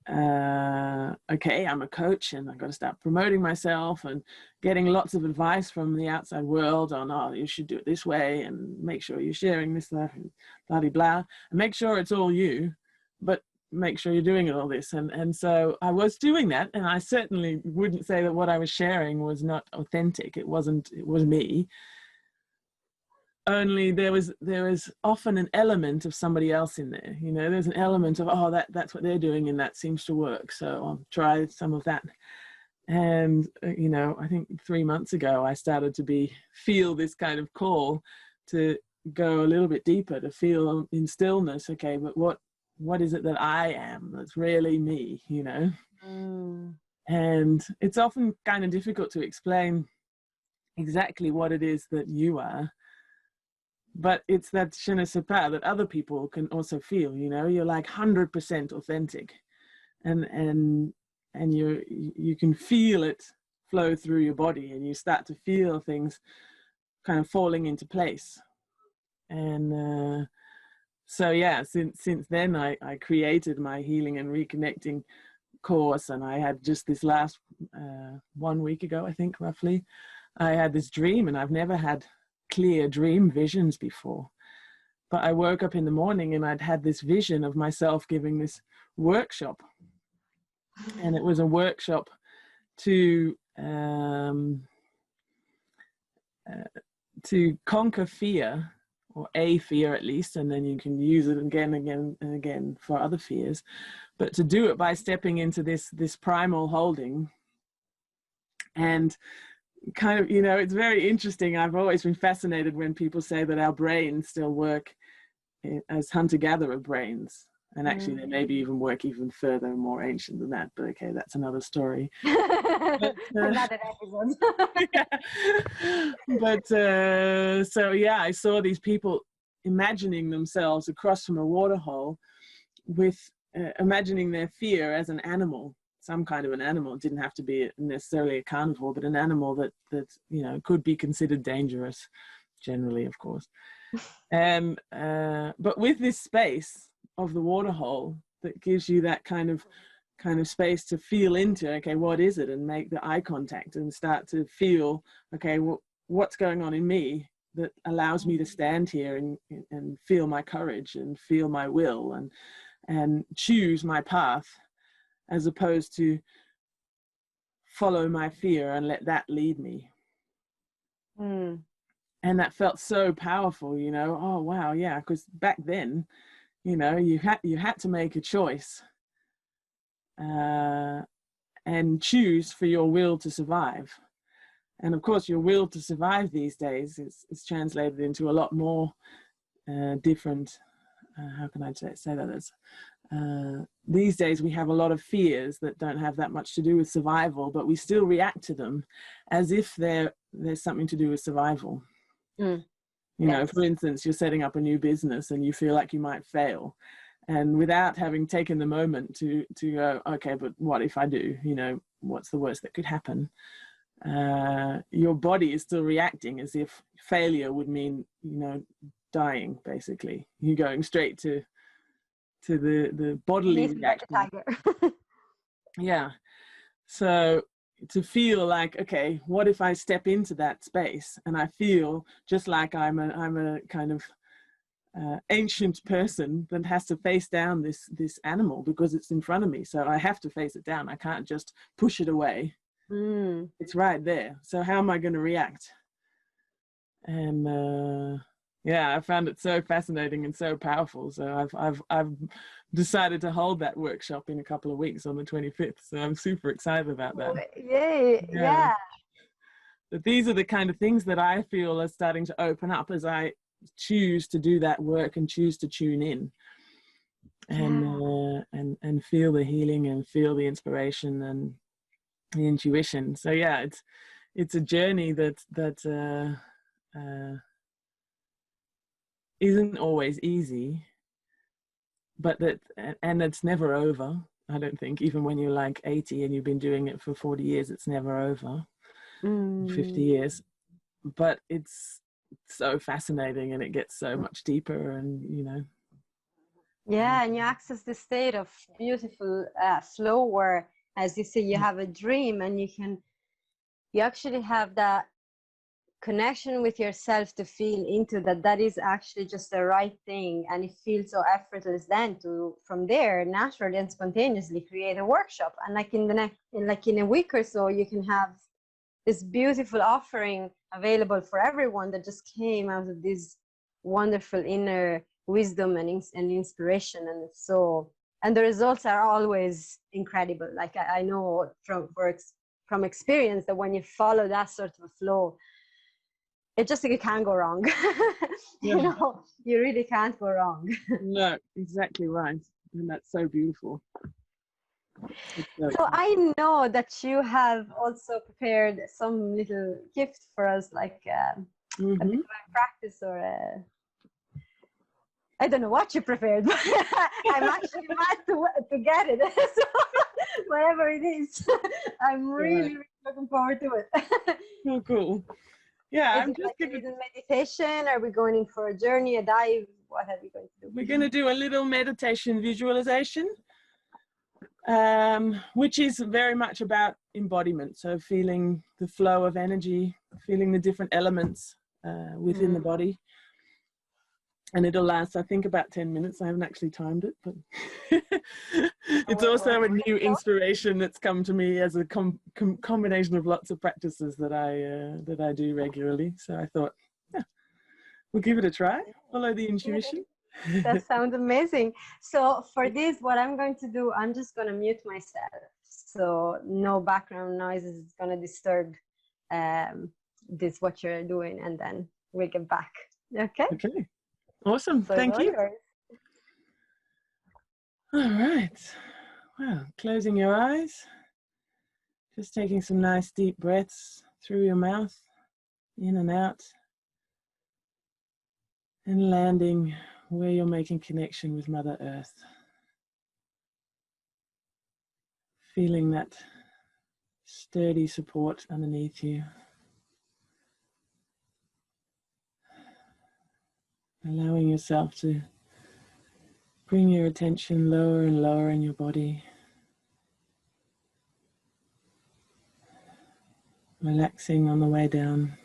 okay, I'm a coach and I've got to start promoting myself and getting lots of advice from the outside world on, oh, you should do it this way and make sure you're sharing this, that, and blah, blah, blah, and make sure it's all you, but make sure you're doing all this. And so I was doing that, and I certainly wouldn't say that what I was sharing was not authentic. It was me. Only there was often an element of somebody else in there, you know. There's an element of, oh, that's what they're doing and that seems to work, so I'll try some of that. And you know, I think 3 months ago I started to feel this kind of call to go a little bit deeper, to feel in stillness, okay, but what is it that I am that's really me, you know? And it's often kind of difficult to explain exactly what it is that you are. But it's that je ne sais pas that other people can also feel, you know. You're like 100% authentic, and you can feel it flow through your body, and you start to feel things kind of falling into place. And so yeah, since then I created my Healing and Reconnecting course, and I had just this last 1 week ago, I think, roughly, I had this dream, and I've never had clear dream visions before, but I woke up in the morning and I'd had this vision of myself giving this workshop, and it was a workshop to conquer fear, or a fear at least, and then you can use it again and again for other fears, but to do it by stepping into this primal holding. And kind of, you know, it's very interesting. I've always been fascinated when people say that our brains still work as hunter-gatherer brains, and actually they maybe even work even further and more ancient than that, but okay, that's another story. But, another episode. yeah. But so yeah, I saw these people imagining themselves across from a waterhole with imagining their fear as an animal, some kind of an animal. It didn't have to be necessarily a carnivore, but an animal that you know, could be considered dangerous, generally, of course. And but with this space of the waterhole that gives you that kind of space to feel into, okay, what is it, and make the eye contact and start to feel, okay, what's going on in me that allows me to stand here and feel my courage and feel my will and choose my path, as opposed to follow my fear and let that lead me. And that felt so powerful, you know. Oh wow, yeah, because back then, you know, you had to make a choice and choose for your will to survive. And of course, your will to survive these days is translated into a lot more different, how can I say that? It's, these days we have a lot of fears that don't have that much to do with survival, but we still react to them as if there's something to do with survival. You know, for instance, you're setting up a new business and you feel like you might fail, and without having taken the moment to go, okay, but what if I do? You know, what's the worst that could happen? Your body is still reacting as if failure would mean, you know, dying, basically. You're going straight to to the bodily Needs to be like a reaction. tiger. Yeah. So to feel like, okay, what if I step into that space and I feel just like I'm a kind of ancient person that has to face down this animal because it's in front of me. So I have to face it down. I can't just push it away. It's right there. So how am I going to react? And yeah, I found it so fascinating and so powerful. So I've decided to hold that workshop in a couple of weeks on the 25th. So I'm super excited about that. Yay! Yeah. But these are the kind of things that I feel are starting to open up as I choose to do that work and choose to tune in and feel the healing and feel the inspiration and the intuition. So yeah, it's a journey that isn't always easy, but and it's never over. I don't think, even when you're like 80 and you've been doing it for 40 years, it's never over. 50 years. But it's so fascinating and it gets so much deeper, and Yeah, and you access the state of beautiful flow where, as you say, you have a dream and you actually have that connection with yourself to feel into that is actually just the right thing, and it feels so effortless then to from there naturally and spontaneously create a workshop. And like in a week or so, you can have this beautiful offering available for everyone that just came out of this wonderful inner wisdom and inspiration. And the results are always incredible. Like I know from experience that when you follow that sort of flow, it just, you can't go wrong. You really can't go wrong. No, exactly right. And that's so beautiful. So I know that you have also prepared some little gift for us, like a bit of a practice or I don't know what you prepared, but I'm actually mad to get it. So whatever it is, I'm really looking forward to it. Oh, cool. Yeah, Is it like a little meditation? Are we going in for a journey, a dive? What are we going to do? We're going to do a little meditation visualization, which is very much about embodiment. So feeling the flow of energy, feeling the different elements within the body. And it'll last, I think, about 10 minutes. I haven't actually timed it, but it's also a new inspiration that's come to me as a combination of lots of practices that I do regularly. So I thought, yeah, we'll give it a try. Follow the intuition. That sounds amazing. So for this, what I'm going to do, I'm just going to mute myself. So no background noises is going to disturb this, what you're doing, and then we'll get back. Okay? Okay. Awesome. So Thank you. yours. All right. Well, closing your eyes. Just taking some nice deep breaths through your mouth, in and out. And landing where you're making connection with Mother Earth. Feeling that sturdy support underneath you. Allowing yourself to bring your attention lower and lower in your body. Relaxing on the way down.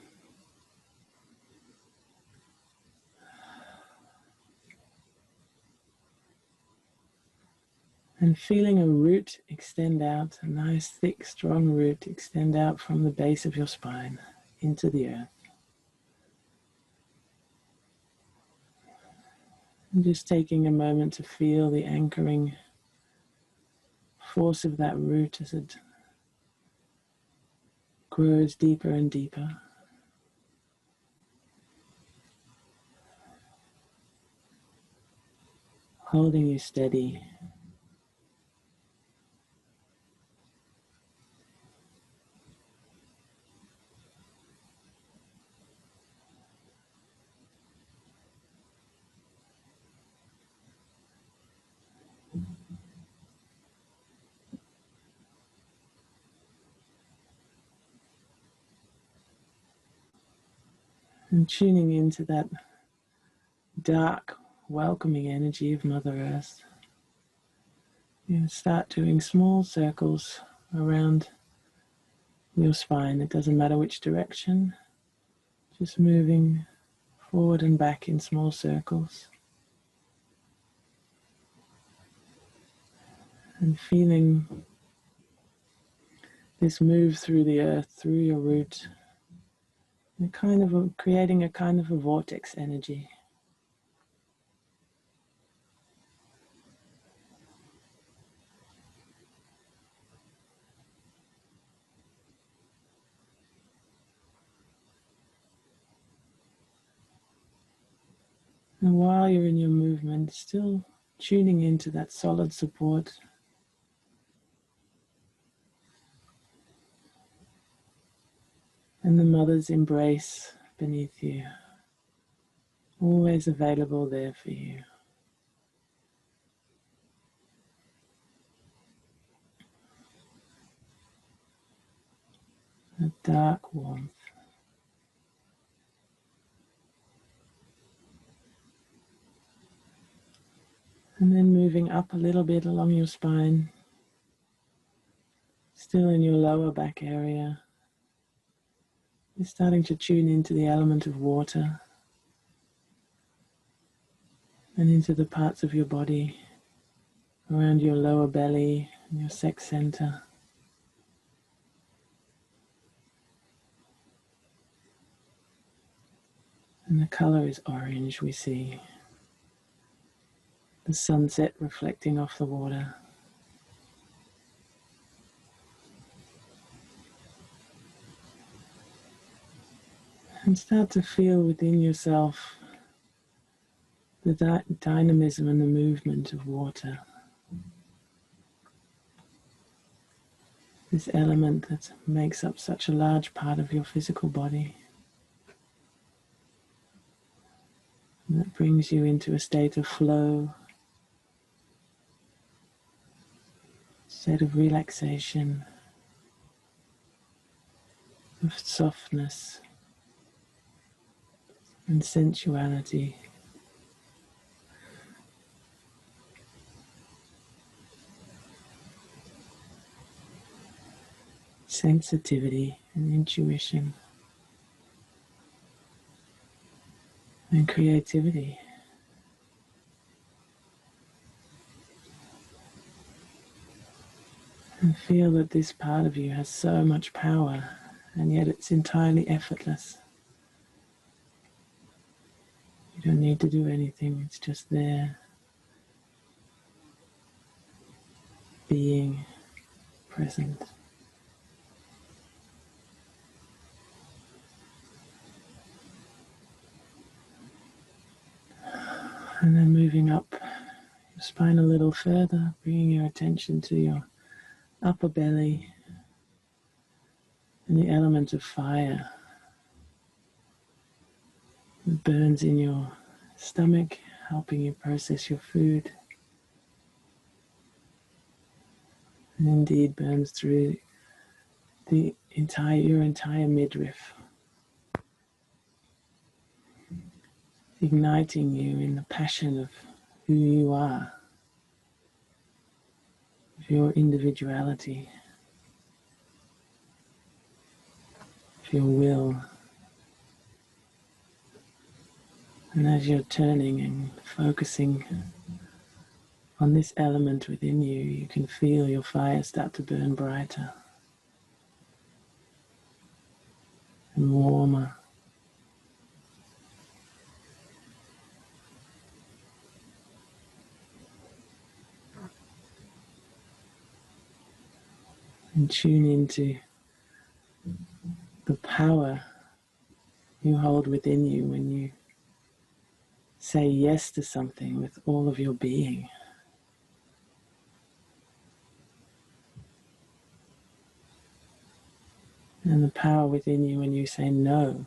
And feeling a root extend out, a nice, thick, strong root extend out from the base of your spine into the earth. And just taking a moment to feel the anchoring force of that root as it grows deeper and deeper. Holding you steady. And tuning into that dark, welcoming energy of Mother Earth. You start doing small circles around your spine. It doesn't matter which direction, just moving forward and back in small circles. And feeling this move through the earth, through your root, and creating a kind of a vortex energy. And while you're in your movement, still tuning into that solid support. And the mother's embrace beneath you, always available there for you. A dark warmth. And then moving up a little bit along your spine, still in your lower back area. You're starting to tune into the element of water and into the parts of your body around your lower belly and your sex center. And the color is orange, we see the sunset reflecting off the water. And start to feel within yourself the dynamism and the movement of water. This element that makes up such a large part of your physical body. And that brings you into a state of flow, state of relaxation, of softness and sensuality. Sensitivity and intuition and creativity. And feel that this part of you has so much power, and yet it's entirely effortless. You don't need to do anything, it's just there, being present. And then moving up your spine a little further, bringing your attention to your upper belly and the element of fire that burns in your stomach, helping you process your food, and indeed burns through your entire midriff, igniting you in the passion of who you are, of your individuality, of your will. And as you're turning and focusing on this element within you, you can feel your fire start to burn brighter and warmer. And tune into the power you hold within you when you say yes to something with all of your being. And the power within you when you say no,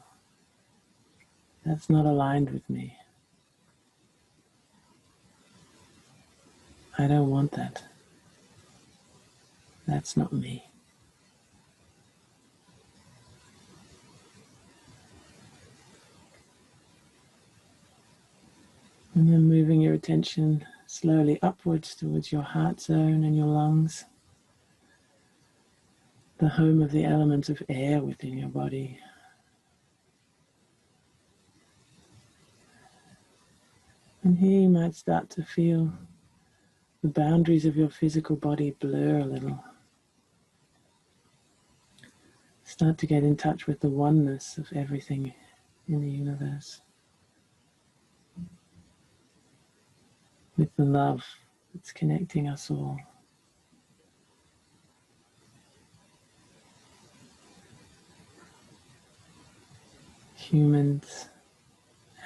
that's not aligned with me. I don't want that. That's not me. And then moving your attention slowly upwards towards your heart zone and your lungs, the home of the element of air within your body. And here you might start to feel the boundaries of your physical body blur a little. Start to get in touch with the oneness of everything in the universe, with the love that's connecting us all. Humans,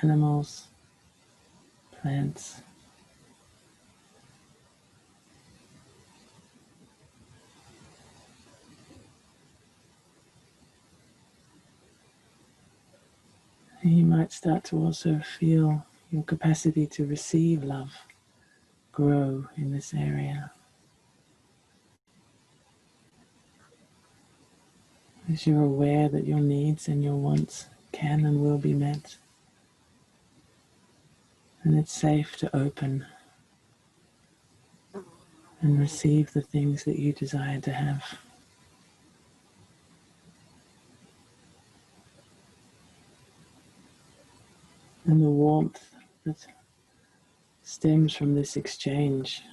animals, plants. And you might start to also feel your capacity to receive love grow in this area. As you're aware that your needs and your wants can and will be met. And it's safe to open and receive the things that you desire to have. And the warmth that stems from this exchange,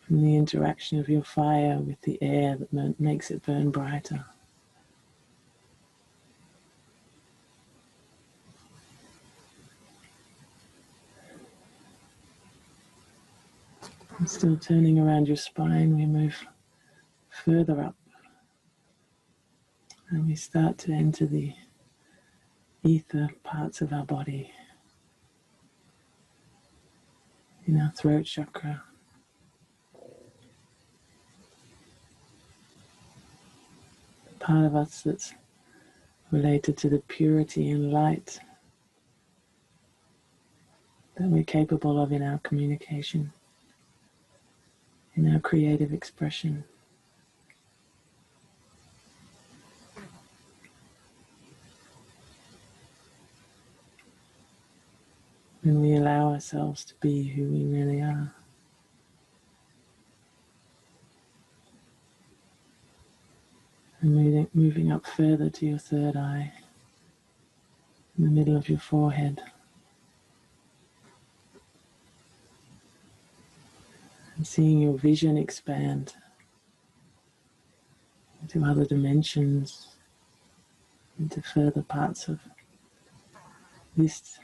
from the interaction of your fire with the air that makes it burn brighter. And still turning around your spine, we move further up. And we start to enter the ether parts of our body, in our throat chakra, the part of us that's related to the purity and light that we're capable of in our communication, in our creative expression. When we allow ourselves to be who we really are. And moving up further to your third eye, in the middle of your forehead. And seeing your vision expand into other dimensions, into further parts of these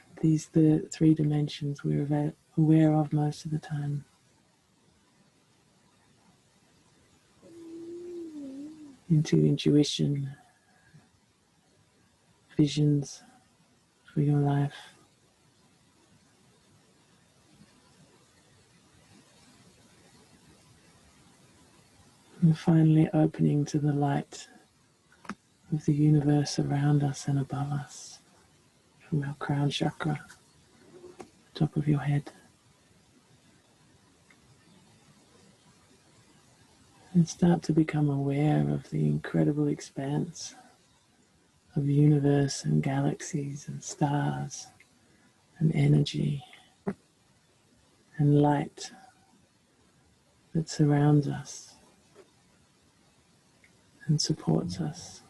three dimensions we're aware of most of the time. Into intuition, visions for your life. And finally opening to the light of the universe around us and above us, from our crown chakra, top of your head. And start to become aware of the incredible expanse of the universe and galaxies and stars and energy and light that surrounds us and supports us.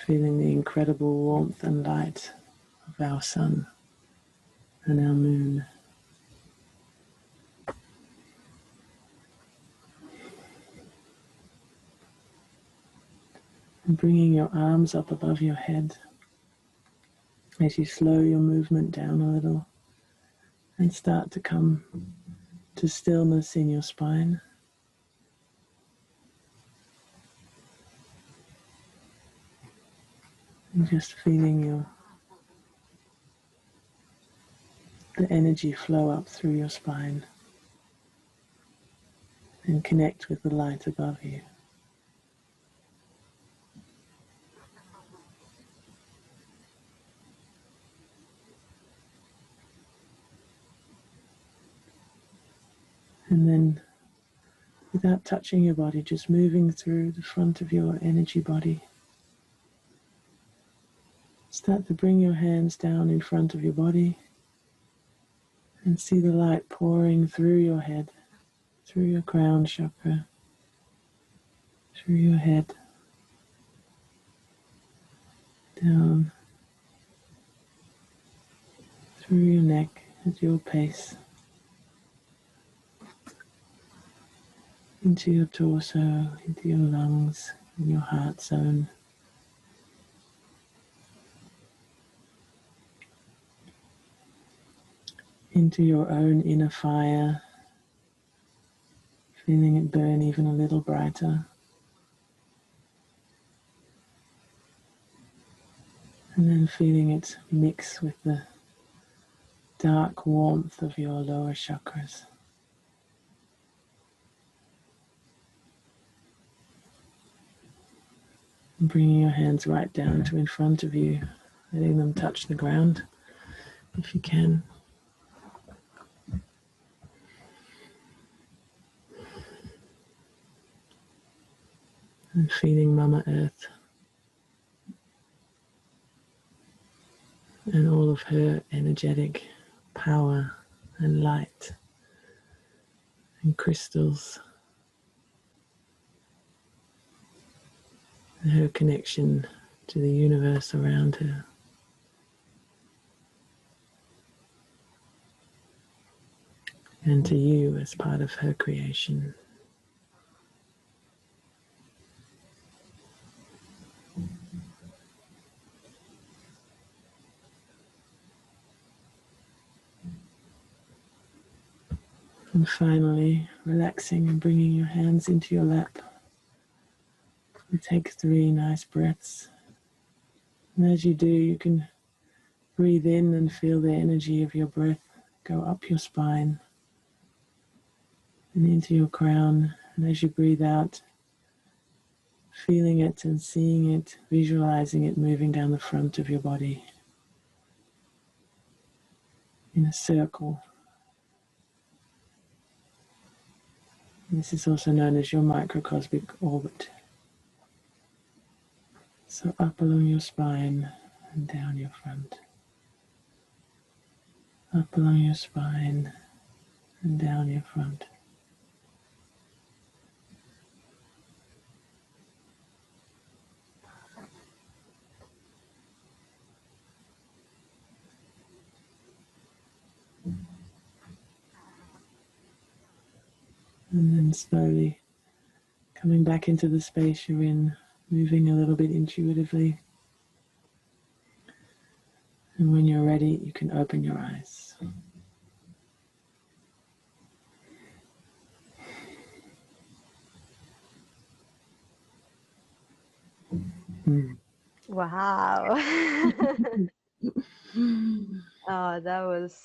Feeling the incredible warmth and light of our sun and our moon. And bringing your arms up above your head as you slow your movement down a little and start to come to stillness in your spine. And just feeling the energy flow up through your spine and connect with the light above you. And then, without touching your body, just moving through the front of your energy body, Start to bring your hands down in front of your body and see the light pouring through your head, through your crown chakra, through your head, down through your neck at your pace, into your torso, into your lungs, and your heart zone. Into your own inner fire, feeling it burn even a little brighter. And then feeling it mix with the dark warmth of your lower chakras. And bringing your hands right down to in front of you, letting them touch the ground if you can. And feeling Mama Earth and all of her energetic power and light and crystals and her connection to the universe around her. And to you as part of her creation. And finally, relaxing and bringing your hands into your lap. You take 3 nice breaths. And as you do, you can breathe in and feel the energy of your breath go up your spine and into your crown. And as you breathe out, feeling it and seeing it, visualizing it moving down the front of your body in a circle. This is also known as your microcosmic orbit. So up along your spine and down your front. Up along your spine and down your front. And then slowly coming back into the space you're in, moving a little bit intuitively. And when you're ready, you can open your eyes. Wow. Oh, that was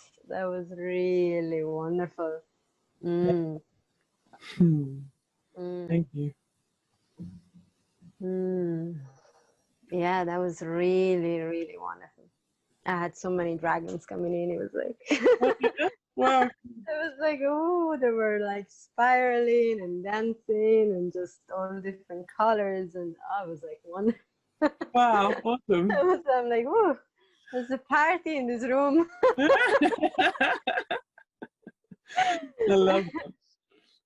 really wonderful. Mm. Thank you. Yeah, that was really, really wonderful. I had so many dragons coming in. It was like, Wow. it was like, oh, they were like spiraling and dancing and just all different colors. And I was like, wonderful. Wow, awesome. I'm like, oh, there's a party in this room. I love that.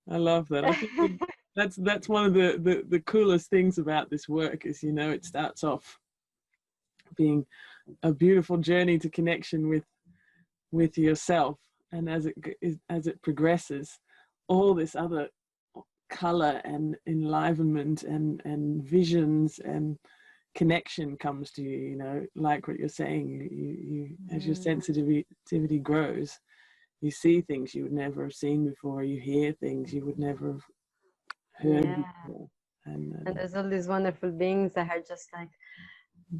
I love that. I think that's one of the coolest things about this work is, you know, it starts off being a beautiful journey to connection with yourself, and as it progresses, all this other color and enlivenment and visions and connection comes to you. You know, like what you're saying, you as your sensitivity grows, you see things you would never have seen before, you hear things you would never have heard before. And there's all these wonderful beings that are just like,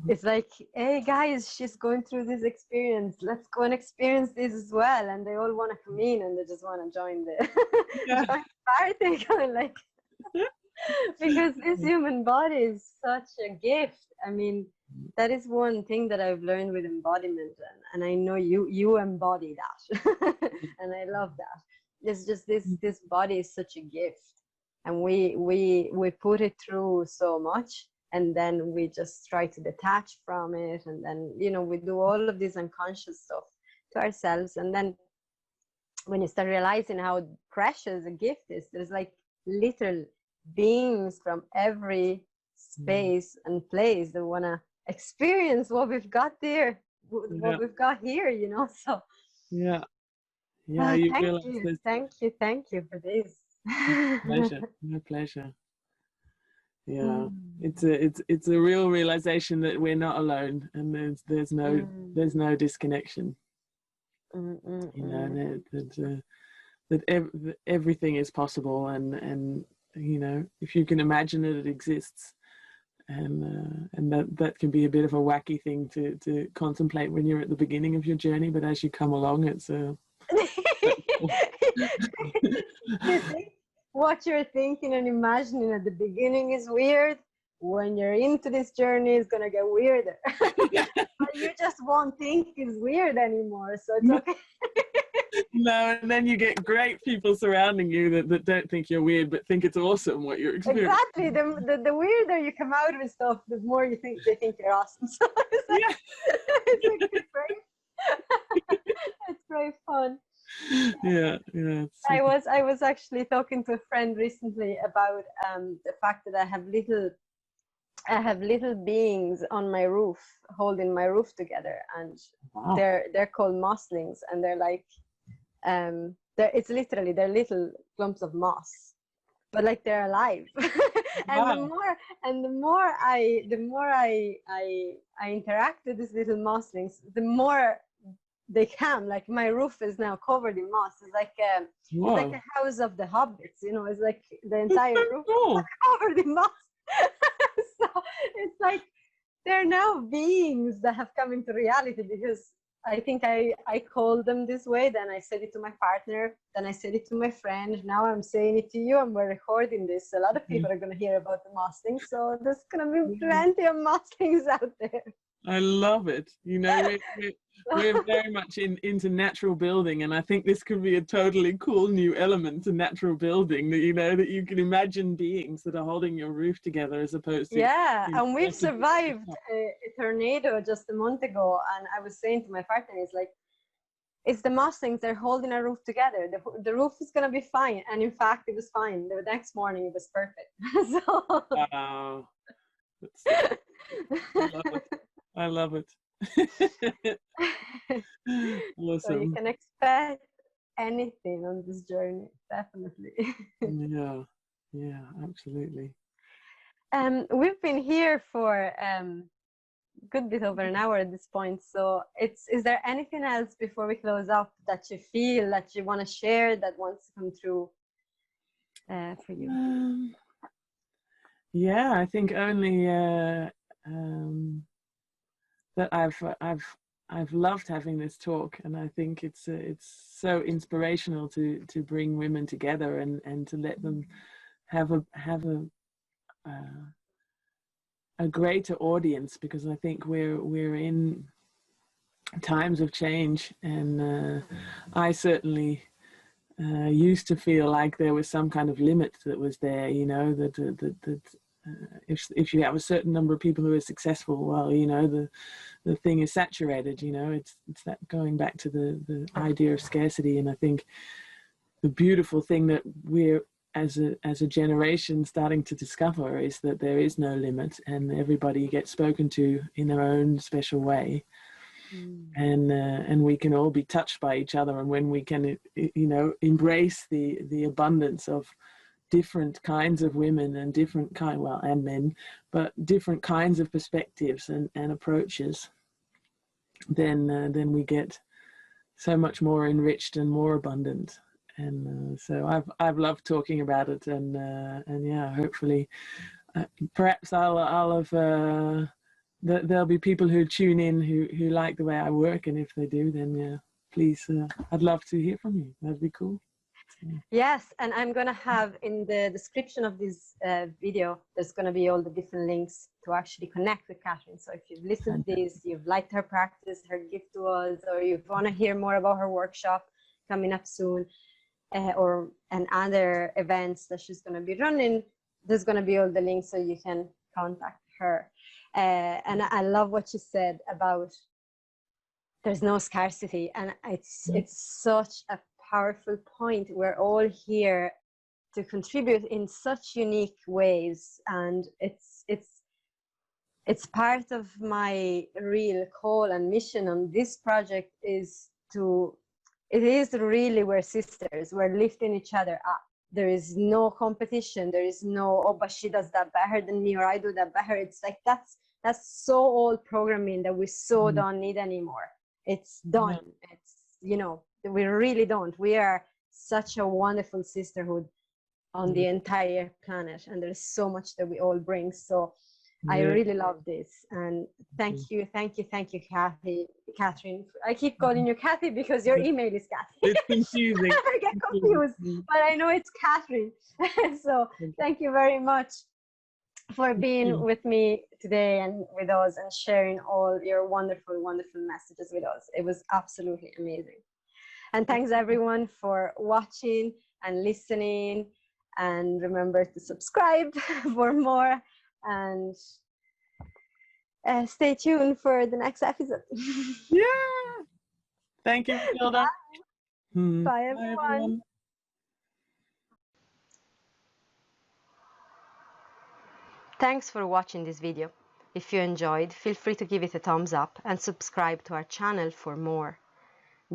it's like, hey guys, she's going through this experience, let's go and experience this as well. And they all want to come in and they just want to join the join the party, going like, because this human body is such a gift. I mean, that is one thing that I've learned with embodiment, and I know you embody that. And I love that. It's just this body is such a gift, and we put it through so much, and then we just try to detach from it, and then, you know, we do all of this unconscious stuff to ourselves. And then when you start realizing how precious a gift is, there's like little beings from every space and place that want to experience what we've got there, what we've got here, you know. So you thank realize you, thank you for this. My pleasure. Yeah, it's a real realization that we're not alone, and there's no disconnection. You know, that everything is possible, and you know, if you can imagine it, it exists, and that can be a bit of a wacky thing to contemplate when you're at the beginning of your journey, but as you come along, it's You think what you're thinking and imagining at the beginning is weird. When you're into this journey, it's gonna get weirder. But you just won't think it's weird anymore, so it's okay. No, and then you get great people surrounding you that don't think you're weird, but think it's awesome what you're experiencing. Exactly. The weirder you come out with stuff, the more you think they think you're awesome. So it's like, it's very fun. Yeah. I was actually talking to a friend recently about the fact that I have little beings on my roof holding my roof together, and Wow. they're called mosslings, and they're like it's literally, they're little clumps of moss, but like they're alive. And the more I interact with these little mosslings, the more they come. Like my roof is now covered in moss. It's like a house of the hobbits, you know. It's like the entire roof is covered in moss. So it's like they're now beings that have come into reality, because I think I called them this way. Then I said it to my partner. Then I said it to my friend. Now I'm saying it to you, and we're recording this. A lot of people are going to hear about the mosslings. So there's going to be plenty of mosslings out there. I love it. You know, we're very much into natural building, and I think this could be a totally cool new element to natural building, that, you know, that you can imagine beings that are holding your roof together, as opposed to and we've survived a tornado just a month ago, and I was saying to my partner, it's like, it's the mosslings, they're holding our roof together. The roof is going to be fine. And in fact, it was fine. The next morning it was perfect. So wow. I love it. Awesome. So you can expect anything on this journey, definitely. Yeah, absolutely. We've been here for a good bit over an hour at this point. So is there anything else before we close up that you feel that you want to share, that wants to come through for you? Yeah, I think only that I've loved having this talk, and I think it's so inspirational to bring women together and to let them have a greater audience, because I think we're in times of change, and I certainly used to feel like there was some kind of limit that was there, you know, that if you have a certain number of people who are successful, well, you know, the thing is saturated, you know. It's that going back to the idea of scarcity. And I think the beautiful thing that we're as a generation starting to discover is that there is no limit, and everybody gets spoken to in their own special way. And we can all be touched by each other, and when we can, you know, embrace the abundance of different kinds of women and different and men, but different kinds of perspectives and approaches, then we get so much more enriched and more abundant. And so I've loved talking about it, and yeah, hopefully perhaps I'll have there'll be people who tune in who like the way I work, and if they do, then yeah, please, I'd love to hear from you. That'd be cool. Yes, and I'm gonna have in the description of this video, there's gonna be all the different links to actually connect with Catherine. So if you've listened to this, you've liked her practice, her gift to us, or you want to hear more about her workshop coming up soon, and other events that she's gonna be running, there's gonna be all the links so you can contact her. And I love what you said about there's no scarcity, and it's such a powerful point. We're all here to contribute in such unique ways, and it's part of my real call and mission on this project is really, we're sisters, we're lifting each other up. There is no competition, there is no, oh, but she does that better than me, or I do that better. It's like that's so old programming that we so don't need anymore. It's done. It's, you know, we really don't. We are such a wonderful sisterhood on the entire planet, and there's so much that we all bring. So I really love this, and thank you, Catherine. I keep calling you Kathy because your email is Kathy. It's confusing. I get confused, but I know it's Catherine. So thank you very much for being with me today and with us and sharing all your wonderful, wonderful messages with us. It was absolutely amazing. And thanks everyone for watching and listening. And remember to subscribe for more, and stay tuned for the next episode. Yeah. Thank you, Matilde. Bye, everyone. Thanks for watching this video. If you enjoyed, feel free to give it a thumbs up and subscribe to our channel for more.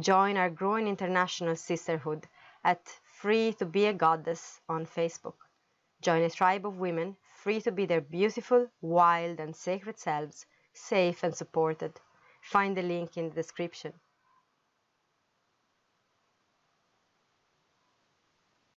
Join our growing international sisterhood at Free to Be a Goddess on Facebook. Join a tribe of women free to be their beautiful, wild and sacred selves, safe and supported. Find the link in the description.